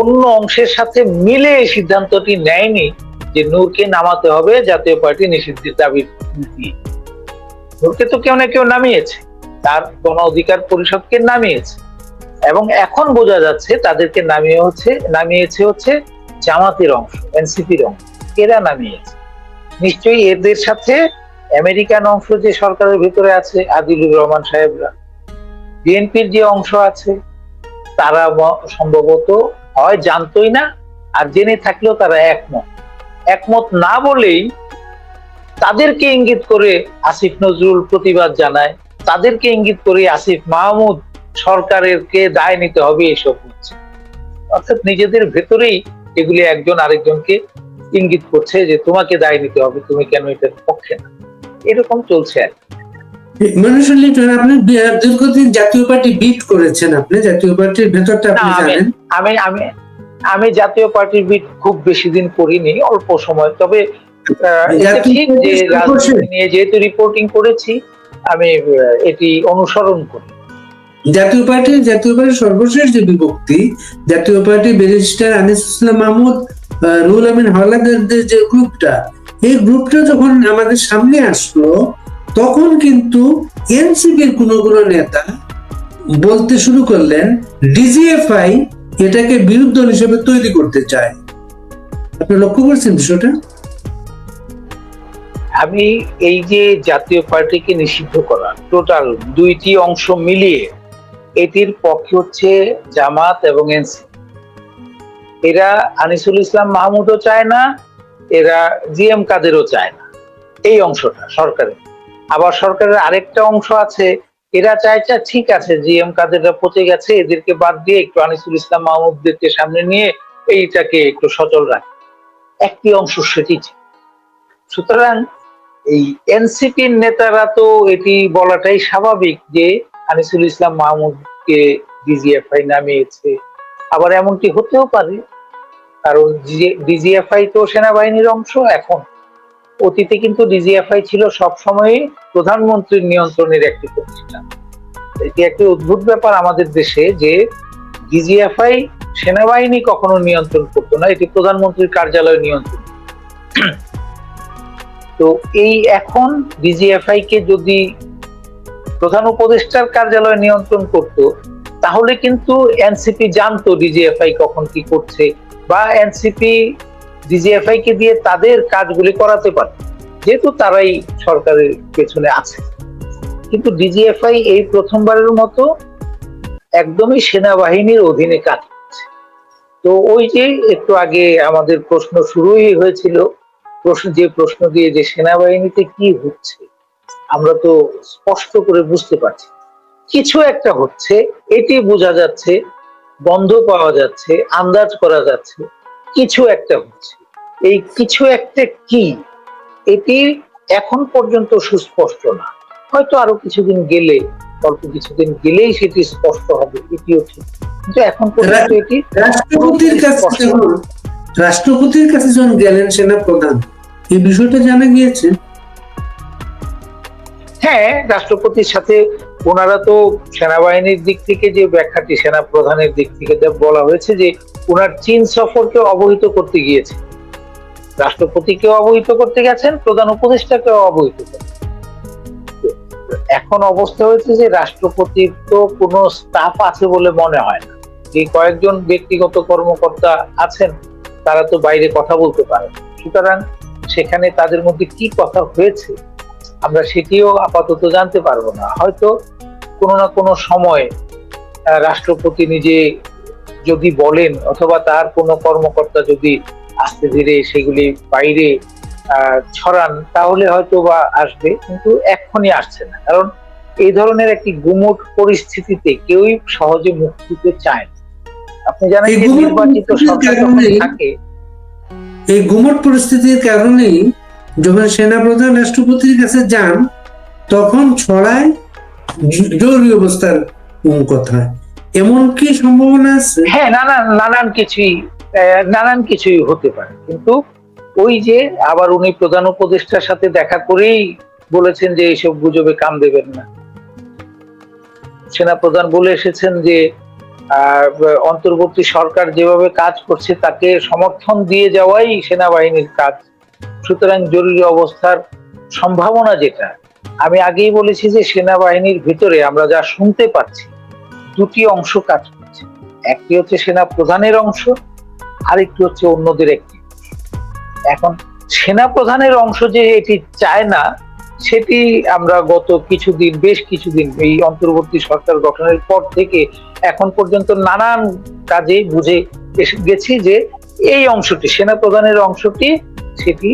অন্য অংশের সাথে মিলে এই সিদ্ধান্তটি নেয়নি যে নূরকে নামাতে হবে জাতীয় পার্টি নিষিদ্ধের দাবি দিয়ে। নূরকে তো কেউ না কেউ নামিয়েছে, তার গণ অধিকার পরিষদকে নামিয়েছে, এবং এখন বোঝা যাচ্ছে তাদেরকে নামিয়েছে হচ্ছে জামাতের অংশ, এনসিপির অংশ, এরা নামিয়েছে। নিশ্চয়ই এদের সাথে আমেরিকান অংশ যে সরকারের ভিতরে আছে, আদিলুর রহমান সাহেবরা, বিএনপির যে অংশ আছে, তারা সম্ভবত হয় জানতোই না, আর জেনে থাকলেও তারা একমত না বলেই তাদেরকে ইঙ্গিত করে আসিফ নজরুল প্রতিবাদ জানায়, তাদেরকে ইঙ্গিত করে আসিফ মাহমুদ সরকারেরকে দায় নিতে হবে, এসব হচ্ছে। অর্থাৎ নিজেদের ভেতরেই এগুলি একজন আরেকজনকে ইঙ্গিত করছে যে তোমাকে দায় নিতে হবে, তুমি কেন এটার পক্ষে না, এরকম চলছে আর মানুষের লিটন, আপনি দীর্ঘদিন জাতীয় পার্টি বিট করেছেন, আপনি জাতীয় পার্টির ভেতরটা আপনি জানেন। আমি জাতীয় পার্টির বিট খুব বেশি দিন করিনি, অল্প সময়। তবে ঠিক যে রাজনীতি নিয়ে যেহেতু রিপোর্টিং করেছি, আমি এটি অনুসরণ করি। জাতীয় পার্টির সর্বশেষ যে বিভক্তি, জাতীয় পার্টি ব্যারিস্টার আনিস ইসলাম মাহমুদ, রুহুল আমিন হাওলাদারদের যে গ্রুপটা, এই গ্রুপটা যখন আমাদের সামনে আসলো, তখন কিন্তু এনসিপির কোনো নেতা বলতে শুরু করলেন ডিজিএফআই এটাকে বিরোধী দল হিসেবে তৈরি করতে চায়। আপনি লক্ষ্য করছেন বিষয়টা? আমি এই যে জাতীয় পার্টিকে নিষিদ্ধ করা টোটাল দুইটি অংশ মিলিয়ে, এটির পক্ষে হচ্ছে জামাত এবং এনসিপি। এরা আনিসুল ইসলাম মাহমুদও চায় না, এরা জিএম কাদেরও চায় না এই অংশটা সরকারের। আবার সরকারের আরেকটা অংশ আছে, এরা চাইছে ঠিক আছে জিএম কাদেররা পচে গেছে, এদেরকে বাদ দিয়ে একটু আনিসুল ইসলাম মাহমুদদেরকে সামনে নিয়ে এইটাকে একটু সচল রাখে, একটি অংশ সেটি। সুতরাং এই এনসিপির নেতারা তো এটি বলাটাই স্বাভাবিক যে আনিসুল ইসলাম মাহমুদকে ডিজিএফআই নামিয়েছে। আবার এমনটি হতেও পারে, কারণ ডিজিএফআই তো সেনাবাহিনীর অংশ। এখন অতীতে কিন্তু ডিজিএফআই ছিল সবসময় প্রধানমন্ত্রীর নিয়ন্ত্রণের একটি প্রতিষ্ঠান। এটি একটি অদ্ভুত ব্যাপার আমাদের দেশে যে ডিজিএফআই সেনাবাহিনী কখনো নিয়ন্ত্রণ করতো না, এটি প্রধানমন্ত্রীর কার্যালয় নিয়ন্ত্রণ। তো এই এখন ডিজিএফআই কে যদি প্রধান উপদেষ্টার কার্যালয় নিয়ন্ত্রণ করত, তাহলে কিন্তু এনসিপি জানতো ডিজিএফআই কখন কি করছে, বা এনসিপি ডিজিএফআই কে দিয়ে তাদের কাজগুলি করাতে পারে, যেহেতু তারাই সরকারের পেছনে আছে। কিন্তু ডিজিএফআই এই প্রথমবারের মতো একদমই সেনাবাহিনীর অধীনে কাজ করছে। তো ওই যে একটু আগে আমাদের প্রশ্ন শুরুই হয়েছিল, প্রশ্ন দিয়ে যে সেনাবাহিনীতে কি হচ্ছে, আমরা তো স্পষ্ট করে বুঝতে পারছি কিছু একটা হচ্ছে, এটি বোঝা যাচ্ছে, বন্ধ পাওয়া যাচ্ছে, আন্দাজ করা যাচ্ছে কিছু একটা হচ্ছে। এই কিছু একটা কি, এটি এখন পর্যন্ত সুস্পষ্ট না। হয়তো আরো কিছুদিন গেলে, অল্প কিছুদিন গেলেই সেটি স্পষ্ট হবে, এটিও ঠিক। কিন্তু এখন পর্যন্ত এটি রাষ্ট্রপতির কাছে যখন গেলেন সেনা প্রধান, এই বিষয়টা জানা গিয়েছে। হ্যাঁ, রাষ্ট্রপতির সাথে ওনারা তো সেনাবাহিনীর দিক থেকে যে ব্যাখ্যাটি, সেনা প্রধানের দিক থেকে বলা হয়েছে যে ওনার চীন সফরকে অবহিত করতে গিয়েছে, রাষ্ট্রপতিকেও অবহিত করতে গেছেন, প্রধান উপদেষ্টাকেও অবহিত করতে। এখন অবস্থা হয়েছে যে রাষ্ট্রপতির তো কোনো স্টাফ আছে বলে মনে হয় না, যে কয়েকজন ব্যক্তিগত কর্মকর্তা আছেন তারা তো বাইরে কথা বলতে পারে। সুতরাং সেখানে তাদের মধ্যে কি কথা হয়েছে আমরা সেটিও আপাতত জানতে পারবো না। হয়তো কোনো না কোনো সময় রাষ্ট্রপতি নিজে যদি বলেন, অথবা তার কোনো কর্মকর্তা যদি আস্তে ধীরে সেগুলি বাইরে ছড়ান, তাহলে হয়তো বা আসবে, কিন্তু এখনই আসছে না। কারণ এই ধরনের একটি গুমট পরিস্থিতিতে কেউই সহজে মুখ দিতে চায় না। আপনি জানেন যে নির্বাচিত সরকার থাকে, এই গুমট পরিস্থিতির কারণেই যখন সেনাপ্রধান রাষ্ট্রপতির কাছে যান, তখন ছড়ায় জরুরি অবস্থার কথা। এমন কি সম্ভাবনা আছে? হ্যাঁ, নানান কিছুই হতে পারে। কিন্তু ওই যে আবার উনি প্রধান উপদেষ্টার সাথে দেখা করেই বলেছেন যে এইসব গুজবে কান দেবেন না। সেনাপ্রধান বলে এসেছেন যে অন্তর্বর্তী সরকার যেভাবে কাজ করছে তাকে সমর্থন দিয়ে যাওয়াই সেনাবাহিনীর কাজ। সুতরাং জরুরি অবস্থার সম্ভাবনা যেটা, আমি আগেই বলেছি যে সেনাবাহিনীর ভিতরে আমরা যা শুনতে পাচ্ছি দুটি অংশ কাজ করছে, একটি হচ্ছে সেনা প্রধানের অংশ, আরেকটি হচ্ছে অন্যদের একটি। এখন সেনা প্রধানের অংশ যে এটি চায় না সেটি আমরা গত কিছুদিন, বেশ কিছুদিন এই অন্তর্বর্তী সরকার গঠনের পর থেকে এখন পর্যন্ত নানান কাজে বুঝে গেছি যে এই অংশটি, সেনা প্রধানের অংশটি, সেটি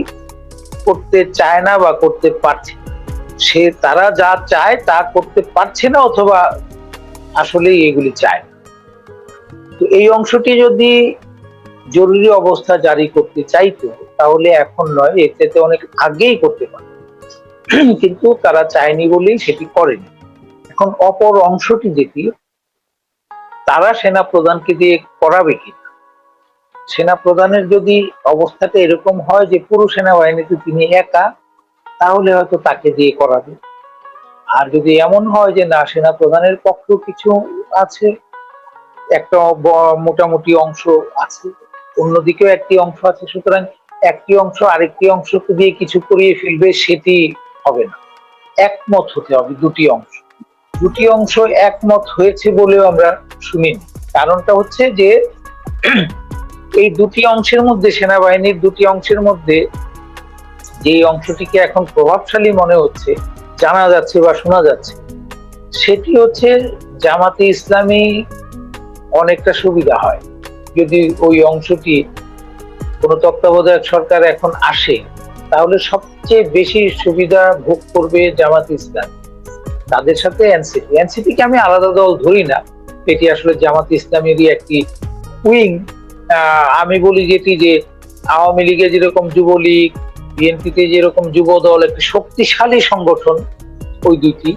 করতে চায় না বা করতে পারছে না। তারা যা চায় তা করতে পারছে না, অথবা আসলে এগুলি চায় না। তো এই অংশটি যদি জরুরি অবস্থা জারি করতে চাইতো তাহলে এখন নয়, এর চাইতে অনেক আগেই করতে পারে, কিন্তু তারা চায়নি বলেই সেটি করেনি। এখন অপর অংশটি যেটি, তারা সেনা প্রধানকে দিয়ে করাবে কিনা। সেনা প্রধানের যদি অবস্থাটা এরকম হয় যে পুরো সেনাবাহিনীতে তিনি একা, তাহলে হয়তো তাকে দিয়ে করাবে। আর যদি এমন হয় যে না, সেনা প্রধানের পক্ষ কিছু আছে, একটা মোটামুটি অংশ আছে, অন্যদিকেও একটি অংশ আছে, সুতরাং একটি অংশ আরেকটি অংশকে দিয়ে কিছু করিয়ে ফেলবে, সেটি হবে না। একমত হতে হবে দুটি অংশ একমত হয়েছে বলেও আমরা শুনিনি। কারণটা হচ্ছে যে এই দুটি অংশের মধ্যে, সেনাবাহিনীর দুটি অংশের মধ্যে যে অংশটিকে এখন প্রভাবশালী মনে হচ্ছে, জানা যাচ্ছে বা শোনা যাচ্ছে, সেটি হচ্ছে জামাতে ইসলামী অনেকটা সুবিধা হয় যদি ওই অংশটি কোন তত্ত্বাবধায়ক সরকার এখন আসে, তাহলে সবচেয়ে বেশি সুবিধা ভোগ করবে জামাত ইসলাম। তাদের সাথে এনসিপিকে আমি আলাদা দল ধরি না, এটি আসলে জামাত ইসলামেরই একটি উইং। আমি বলি যেটি, যে আওয়ামী লীগে যেরকম যুবলীগ, বিএনপিতে যেরকম যুব দল, একটি শক্তিশালী সংগঠন ওই দুটি,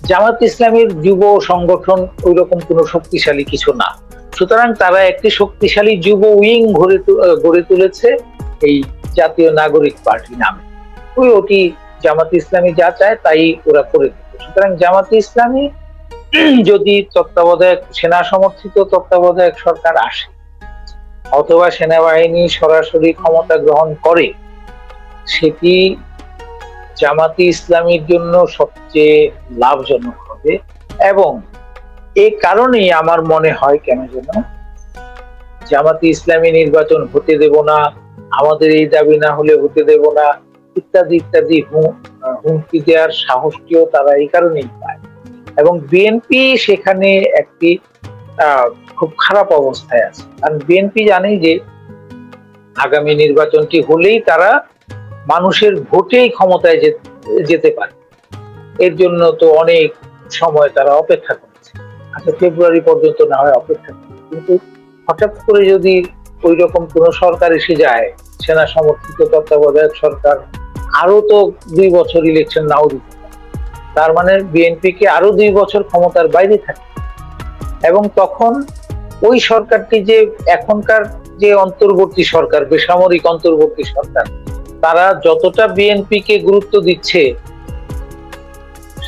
জামাত ইসলামের যুব সংগঠন ওই রকম কোনো শক্তিশালী কিছু না। সুতরাং তারা একটি শক্তিশালী যুব উইং গড়ে তুলেছে এই জাতীয় নাগরিক পার্টি নামে। ওটি জামাত ইসলামী যা চায় তাই ওরা করে দিত। সুতরাং জামাত ইসলামী যদি তত্ত্বাবধায়ক, সেনা সমর্থিত তত্ত্বাবধায়ক সরকার আসে, অথবা সেনাবাহিনী সরাসরি ক্ষমতা গ্রহণ করে, সেটি জামাতি ইসলামীর জন্য সবচেয়ে লাভজনক হবে। এবং এই কারণেই আমার মনে হয় কেন যেন জামাতি ইসলামী নির্বাচন হতে দেব না, আমাদের এই দাবি না হলে হতে দেব না, ইত্যাদি ইত্যাদি হুমকি দেওয়ার সাহসটিও তারা এই কারণেই পায়। এবং বিএনপি সেখানে একটি খুব খারাপ অবস্থায় আছে, কারণ বিএনপি জানে যে আগামী নির্বাচনটি হলেই তারা মানুষের ভোটেই ক্ষমতায় যেতে পারে। এর জন্য তো অনেক সময় তারা অপেক্ষা করেছে, আচ্ছা ফেব্রুয়ারি পর্যন্ত না হয় অপেক্ষা করে, কিন্তু হঠাৎ করে যদি ওই রকম কোন সরকার এসে যায়, সেনা সমর্থিত তত্ত্বাবধায়ক সরকার, আরো তো 2 বছর ইলেকশন নাও দিতে পারে, তার মানে বিএনপি কে আরো 2 বছর ক্ষমতার বাইরে থাকে। এবং তখন ওই সরকারটি, যে এখনকার যে অন্তর্বর্তী সরকার, বেসামরিক অন্তর্বর্তী সরকার, তারা যতটা বিএনপি কে গুরুত্ব দিচ্ছে,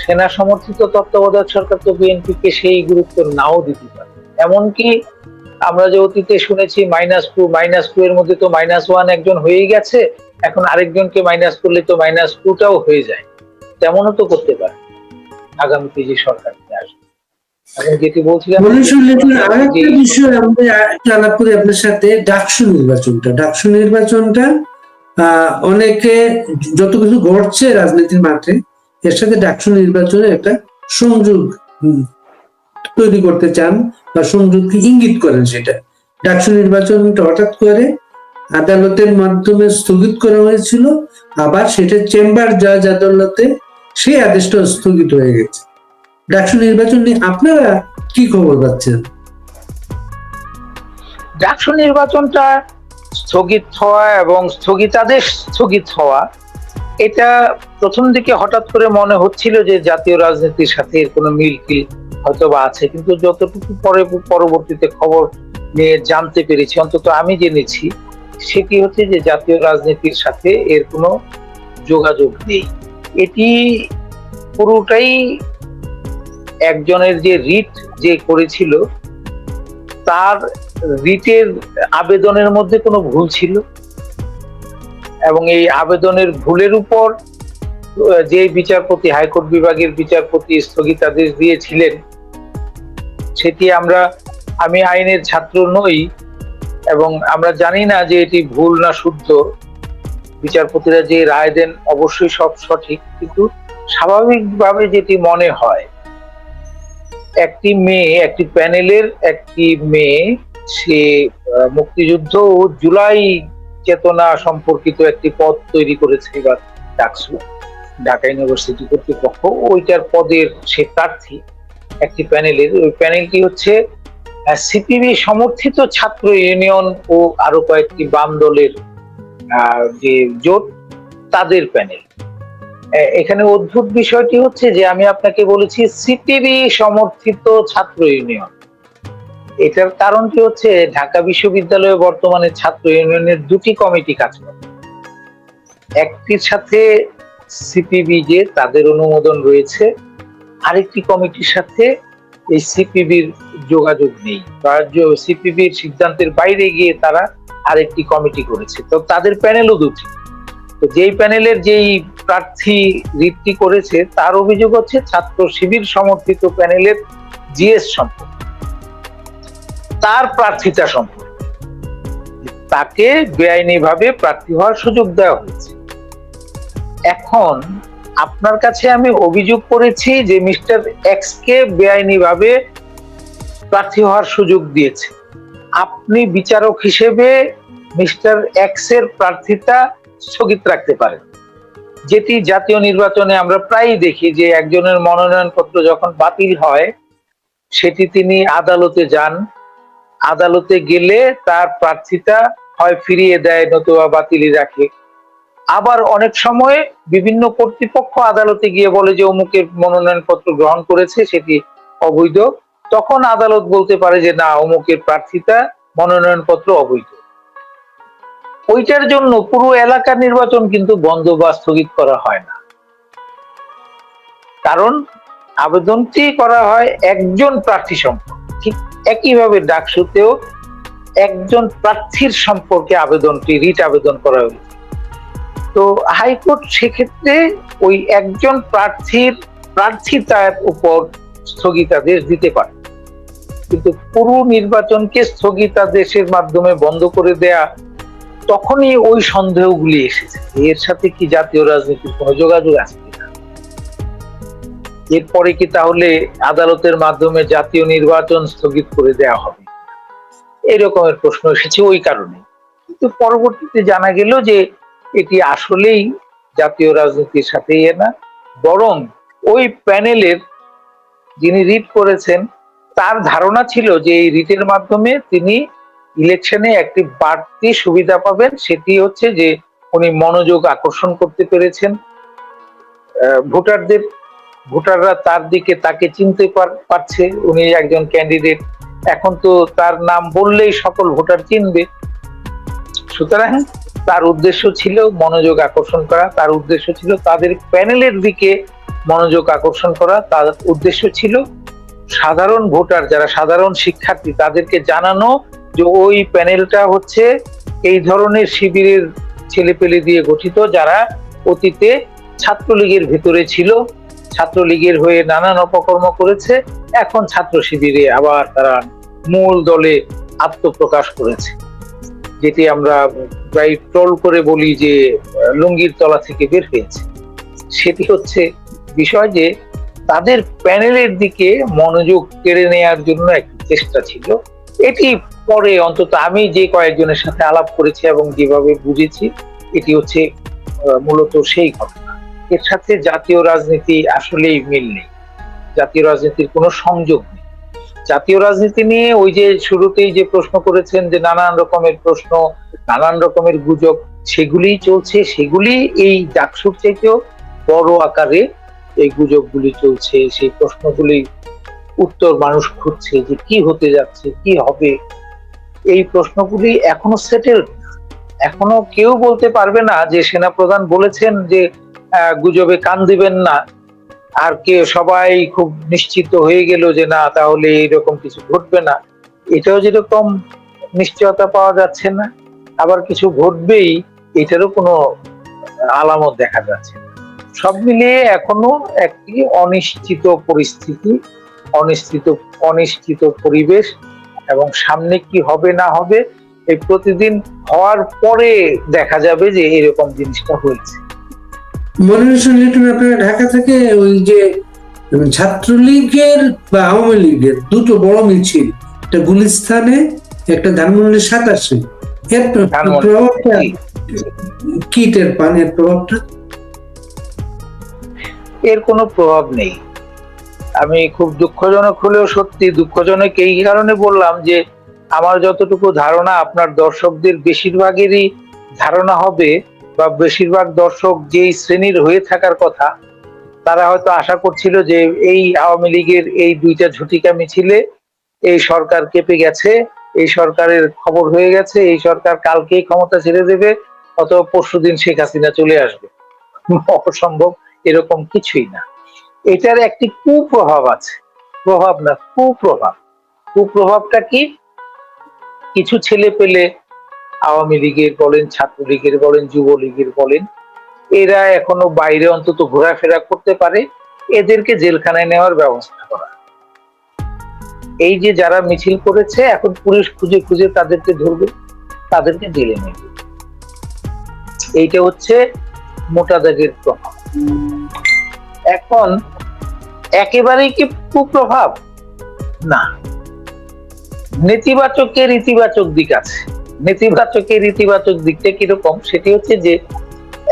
সেনা সমর্থিত তত্ত্বাবধায়ক সরকার তো বিএনপি কে সেই গুরুত্ব নাও দিতে পারে। এমনকি আমরা যে অতীতে শুনেছি -2 এর মধ্যে তো -1 একজন হয়েই গেছে, এখন আরেকজনকে মাইনাস করলে তো -2টাও হয়ে যায়, তেমনও তো করতে পারে আগামীতে যে সরকার আসবে। আমি যেটি বলছিলাম, আরেকটা বিষয় আমরা আলাপ করি আপনার সাথে, ডাকসু নির্বাচনটা অনেকে যত কিছু ঘটছে রাজনীতির মাঠে, এর সাথে ডাকসু নির্বাচনে একটা সংযোগ তৈরি করতে চান বা সংযোগকে ইঙ্গিত করেন। সেটা ডাকসু নির্বাচনটা হঠাৎ করে আদালতের মাধ্যমে স্থগিত করা হয়েছিল, আবার সেটা চেম্বার জাজ আদালতে সেই আদেশটা স্থগিত হয়ে গেছে। ডাকসু নির্বাচন নিয়ে আপনারা কি খবর পাচ্ছেন? ডাকসু নির্বাচনটা স্থগিত হওয়া এবং স্থগিতাদেশ স্থগিত হওয়া, এটা প্রথম দিকে হঠাৎ করে মনে হচ্ছিল যে জাতীয় রাজনীতির সাথে এর কোনো মিল হয়তো বা আছে, কিন্তু যতটুকু পরবর্তীতে খবর নিয়ে জানতে পেরেছি, অন্তত আমি জেনেছি, সেটি হচ্ছে যে জাতীয় রাজনীতির সাথে এর কোনো যোগাযোগ নেই। এটি পুরোটাই একজনের যে রিট যে করেছিল, তার রিটের আবেদনের মধ্যে কোনো ভুল ছিল এবং এই আবেদনের ভুলের উপর যে বিচারপতি, হাইকোর্ট বিভাগের বিচারপতি স্থগিতাদেশ দিয়েছিলেন, সেটি আমি আইনের ছাত্র নই এবং আমরা জানি না যে এটি ভুল না শুদ্ধ। বিচারপতিরা যে রায় দেন অবশ্যই সব সঠিক, কিন্তু স্বাভাবিকভাবে যেটি মনে হয়, একটি মেয়ে, একটি প্যানেলের একটি মেয়ে, সে মুক্তিযুদ্ধ ও জুলাই চেতনা সম্পর্কিত একটি পদ তৈরি করেছে এবার ডাকসু, ঢাকা ইউনিভার্সিটি কর্তৃপক্ষ, ওইটার পদের সে প্রার্থী একটি প্যানেলের। ওই প্যানেলটি হচ্ছে সিপিবি সমর্থিত ছাত্র ইউনিয়ন ও আরো কয়েকটি বাম দলের যে জোট, তাদের প্যানেল। এখানে অদ্ভুত বিষয়টি হচ্ছে যে আমি আপনাকে বলেছি সিপিবি সমর্থিত ছাত্র ইউনিয়ন। এটার কারণটি হচ্ছে ঢাকা বিশ্ববিদ্যালয়ে বর্তমানে ছাত্র ইউনিয়নের দুটি কমিটি কাজ করে। একটির সাথে সিপিবি যে তাদের অনুমোদন রয়েছে, আরেকটি কমিটির সাথে এই সিপিবির যোগাযোগ নেই, বা সিপিবির সিদ্ধান্তের বাইরে গিয়ে তারা আরেকটি কমিটি করেছে। তো তাদের প্যানেলও দুটি। তো যেই প্যানেলের যেই প্রার্থী রিটটি করেছে, তার অভিযোগ হচ্ছে ছাত্র শিবির সমর্থিত প্যানেলের জিএস সম্পর্কে, তার প্রার্থিতা সম্পর্কে, তাকে বেআইনি ভাবে প্রার্থী হওয়ার সুযোগ দেওয়া হয়েছে। এখন আপনার কাছে আমি অভিযোগ করেছি যে মিস্টার এক্স কে বেআইনি ভাবে প্রার্থী হওয়ার সুযোগ দিয়েছে। আপনি বিচারক হিসেবে মিস্টার এক্স এর প্রার্থিতা স্থগিত রাখতে পারেন, যেটি জাতীয় নির্বাচনে আমরা প্রায়ই দেখি যে একজনের মনোনয়নপত্র যখন বাতিল হয়, সেটি তিনি আদালতে যান, আদালতে গেলে তার প্রার্থিতা হয় ফিরিয়ে দেয় নতুবা বাতিলই রাখে। আবার অনেক সময় বিভিন্ন কর্তৃপক্ষ আদালতে গিয়ে বলে যে অমুকের মনোনয়নপত্র গ্রহণ করেছে, সেটি অবৈধ, তখন আদালত বলতে পারে যে না, অমুকের প্রার্থিতা, মনোনয়নপত্র অবৈধ। ওইটার জন্য পুরো এলাকার নির্বাচন কিন্তু বন্ধ বা স্থগিত করা হয় না, কারণ আবেদনটি করা হয় একজন প্রার্থী সম্পর্কে। ঠিক একইভাবে ডাকসুতেও একজন প্রার্থীর সম্পর্কে আবেদনটি, রিট আবেদন করা হয়েছে। তো হাইকোর্ট সেক্ষেত্রে ওই একজন প্রার্থীর প্রার্থিতার উপর স্থগিতাদেশ দিতে পারে, কিন্তু পুরো নির্বাচনকে স্থগিতাদেশের মাধ্যমে বন্ধ করে দেয়া, তখনই ওই সন্দেহগুলি এসেছে এর সাথে কি জাতীয় রাজনীতির কোনো যোগাযোগ আছে কিনা। এরপরে কি তাহলে আদালতের মাধ্যমে জাতীয় নির্বাচন স্থগিত করে দেওয়া হবে, এরকমের প্রশ্ন এসেছে ওই কারণে। কিন্তু পরবর্তীতে জানা গেল যে এটি আসলেই জাতীয় রাজনীতির সাথে না, বরং ওই প্যানেলের যিনি রিট করেছেন তার ধারণা ছিল যে এই রিটের মাধ্যমে তিনি ইলেকশনে একটি বাড়তি সুবিধা পাবেন, সেটি হচ্ছে যে উনি মনোযোগ আকর্ষণ করতে পেরেছেন ভোটারদের, ভোটাররা তার দিকে, তাকে চিনতে পারছে, উনি একজন ক্যান্ডিডেট, এখন তো তার নাম বললেই সকল ভোটার চিনবে। সুতরাং তার উদ্দেশ্য ছিল মনোযোগ আকর্ষণ করা, তার উদ্দেশ্য ছিল তাদের প্যানেলের দিকে মনোযোগ আকর্ষণ করা, তার উদ্দেশ্য ছিল সাধারণ ভোটার, যারা সাধারণ শিক্ষার্থী, তাদেরকে জানানো যে ওই প্যানেলটা হচ্ছে এই ধরনের শিবিরের ছেলেপেলে দিয়ে গঠিত, যারা অতীতে ছাত্রলীগের ভিতরে ছিল, ছাত্রলীগের হয়ে নানান অপকর্ম করেছে, এখন ছাত্র শিবিরে আবার তারা মূল দলে আত্মপ্রকাশ করেছে, যেটি আমরা প্রায় ট্রোল করে বলি যে লুঙ্গির তলা থেকে বের হয়েছে। সেটি হচ্ছে বিষয় যে তাদের প্যানেলের দিকে মনোযোগ কেড়ে নেওয়ার জন্য একটি চেষ্টা ছিল। এটি পরে অন্তত আমি যে কয়েকজনের সাথে আলাপ করেছি এবং যেভাবে বুঝেছি, এটি হচ্ছে মূলত সেই ঘটনা। এর সাথে জাতীয় রাজনীতি আসলেই মিল নেই, জাতীয় রাজনীতির কোনো সংযোগ নেই। জাতীয় রাজনীতি নিয়ে ওই যে শুরুতেই যে প্রশ্ন করেছেন যে নানান রকমের প্রশ্ন, নানান রকমের গুজব, সেগুলিই চলছে, সেগুলি এই ডাকসুর চাইতেও বড় আকারে এই গুজবগুলি চলছে। সেই প্রশ্নগুলি উত্তর মানুষ খুঁজছে যে কি হতে যাচ্ছে, কি হবে। এই প্রশ্নগুলি এখনো সেটেলড না, এখনো কেউ বলতে পারবে না যে সেনাপ্রধান বলেছেন যে গুজবে কান দিবেন না, আর কে সবাই খুব নিশ্চিত হয়ে গেল যে না তাহলে এইরকম কিছু ঘটবে না। এটাও যেরকম নিশ্চয়তা পাওয়া যাচ্ছে না, আবার কিছু ঘটবেই এটারও কোনো আলামত দেখা যাচ্ছে না। সব মিলিয়ে এখনো একটি অনিশ্চিত পরিস্থিতি, অনিশ্চিত পরিবেশ, এবং সামনে কি হবে না হবে এই প্রতিদিন হওয়ার পরে দেখা যাবে যে এরকম জিনিসটা হয়েছে। মনিরুল লিটন, আপনারা ঢাকা থেকে ওই যে ছাত্রলীগের বা আওয়ামী লীগের দুটো বড় মিছিল, একটা গুলিস্তানে, একটা ধানমন্ডি 87, এর প্রভাবটা কি টের পান? এর প্রভাবটা? এর কোনো প্রভাব নেই। আমি খুব দুঃখজনক হলেও সত্যি দুঃখজনক এই কারণে বললাম যে আমার যতটুকু ধারণা আপনার দর্শকদের বেশিরভাগেরই ধারণা হবে, বা বেশিরভাগ দর্শক যেই শ্রেণীর হয়ে থাকার কথা, তারা হয়তো আশা করছিল যে এই আওয়ামী লীগের এই দুইটা ঝুটিকা মিছিলে এই সরকার কেঁপে গেছে, এই সরকারের খবর হয়ে গেছে, এই সরকার কালকেই ক্ষমতা ছেড়ে দেবে, অথবা পরশুদিন শেখ হাসিনা চলে আসবে। অসম্ভব, এরকম কিছুই না। এটার একটি কুপ্রভাব আছে, প্রভাব না, কুপ্রভাব। কুপ্রভাবটা কি? কিছু ছেলে পেলে আওয়ামী লীগের বলেন, ছাত্রলীগের বলেন, যুবলীগের বলেন, এরা এখনো বাইরে অন্তত ঘোরাফেরা করতে পারে, এদেরকে জেলখানায় নেওয়ার ব্যবস্থা করা। এই যে যারা মিছিল করেছে, এখন পুলিশ খুঁজে খুঁজে তাদেরকে ধরবে, তাদেরকে জেলে নেবে। এইটা হচ্ছে মোটা দাগের প্রভাব। এখন একেবারেই কি কুপ্রভাব? না, নেতিবাচকের ইতিবাচক দিক আছে। নেতিবাচকের ইতিবাচক দিকটা কিরকম? সেটি হচ্ছে যে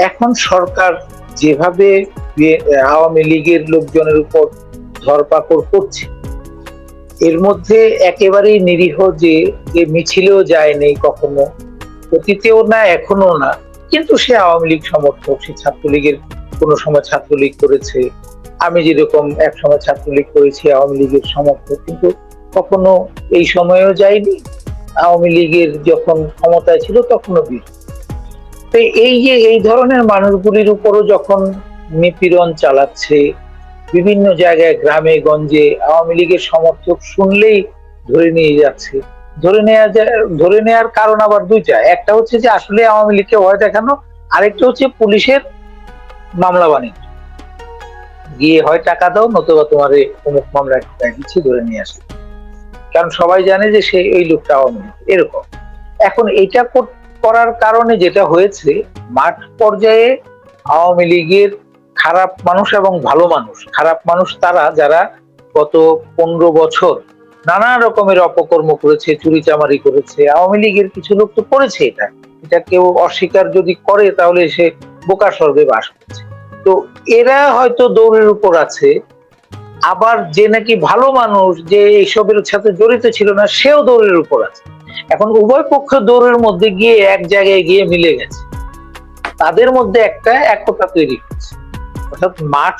এখন সরকার যেভাবে আওয়ামী লীগের লোকজনের উপর ধরপাকড় করছে, এর মধ্যে একেবারেই নিরীহ যে মিছিলেও যায়নি কখনো, অতীতেও না, এখনো না, কিন্তু সে আওয়ামী লীগ সমর্থক, সে ছাত্রলীগের কোনো সময় ছাত্রলীগ করেছে, আমি যেরকম এক সময় ছাত্রলীগ করেছি, আওয়ামী লীগের সমর্থক, কিন্তু কখনো এই সময়েও যায়নি, আওয়ামী লীগের যখন ক্ষমতায় ছিল তখনও বিরোধী। তো এই যে এই ধরনের মানুষগুলির উপরও যখন নিপীড়ন চালাচ্ছে, বিভিন্ন জায়গায় গ্রামে গঞ্জে আওয়ামী লীগের সমর্থক শুনলেই ধরে নিয়ে যাচ্ছে, ধরে নেওয়ার কারণ আবার দুইটা। একটা হচ্ছে যে আসলে আওয়ামী লীগকে ভয় দেখানো, আরেকটা হচ্ছে পুলিশের মামলা বাণিজ্য, গিয়ে হয় টাকা দাও, নতুবা তোমার অমুক মামলায় দিচ্ছি, ধরে নিয়ে আসে। কারণ সবাই জানে যে সে এই লোকটা আওয়ামী লীগ, এরকম। এখন এটা করার কারণে যেটা হয়েছে, মাঠ পর্যায়ে আওয়ামী লীগের খারাপ মানুষ এবং ভালো মানুষ, খারাপ মানুষ তারা যারা গত 15 বছর নানা রকমের অপকর্ম করেছে, চুরিচামারি করেছে। আওয়ামী লীগের কিছু লোক তো করেছে, এটা কেউ অস্বীকার যদি করে তাহলে সে বোকা স্বর্গে বাস করছে। তো এরা হয়তো দৌড়ের উপর আছে, আবার যে নাকি ভালো মানুষ, যে এইসবের সাথে জড়িত ছিল না, সেও দৌড়ের উপর আছে। এখন উভয় পক্ষ দৌড়ের মধ্যে গিয়ে এক জায়গায় গিয়ে মিলে গেছে, তাদের মধ্যে একটা একতা তৈরি হচ্ছে। অর্থাৎ মাঠ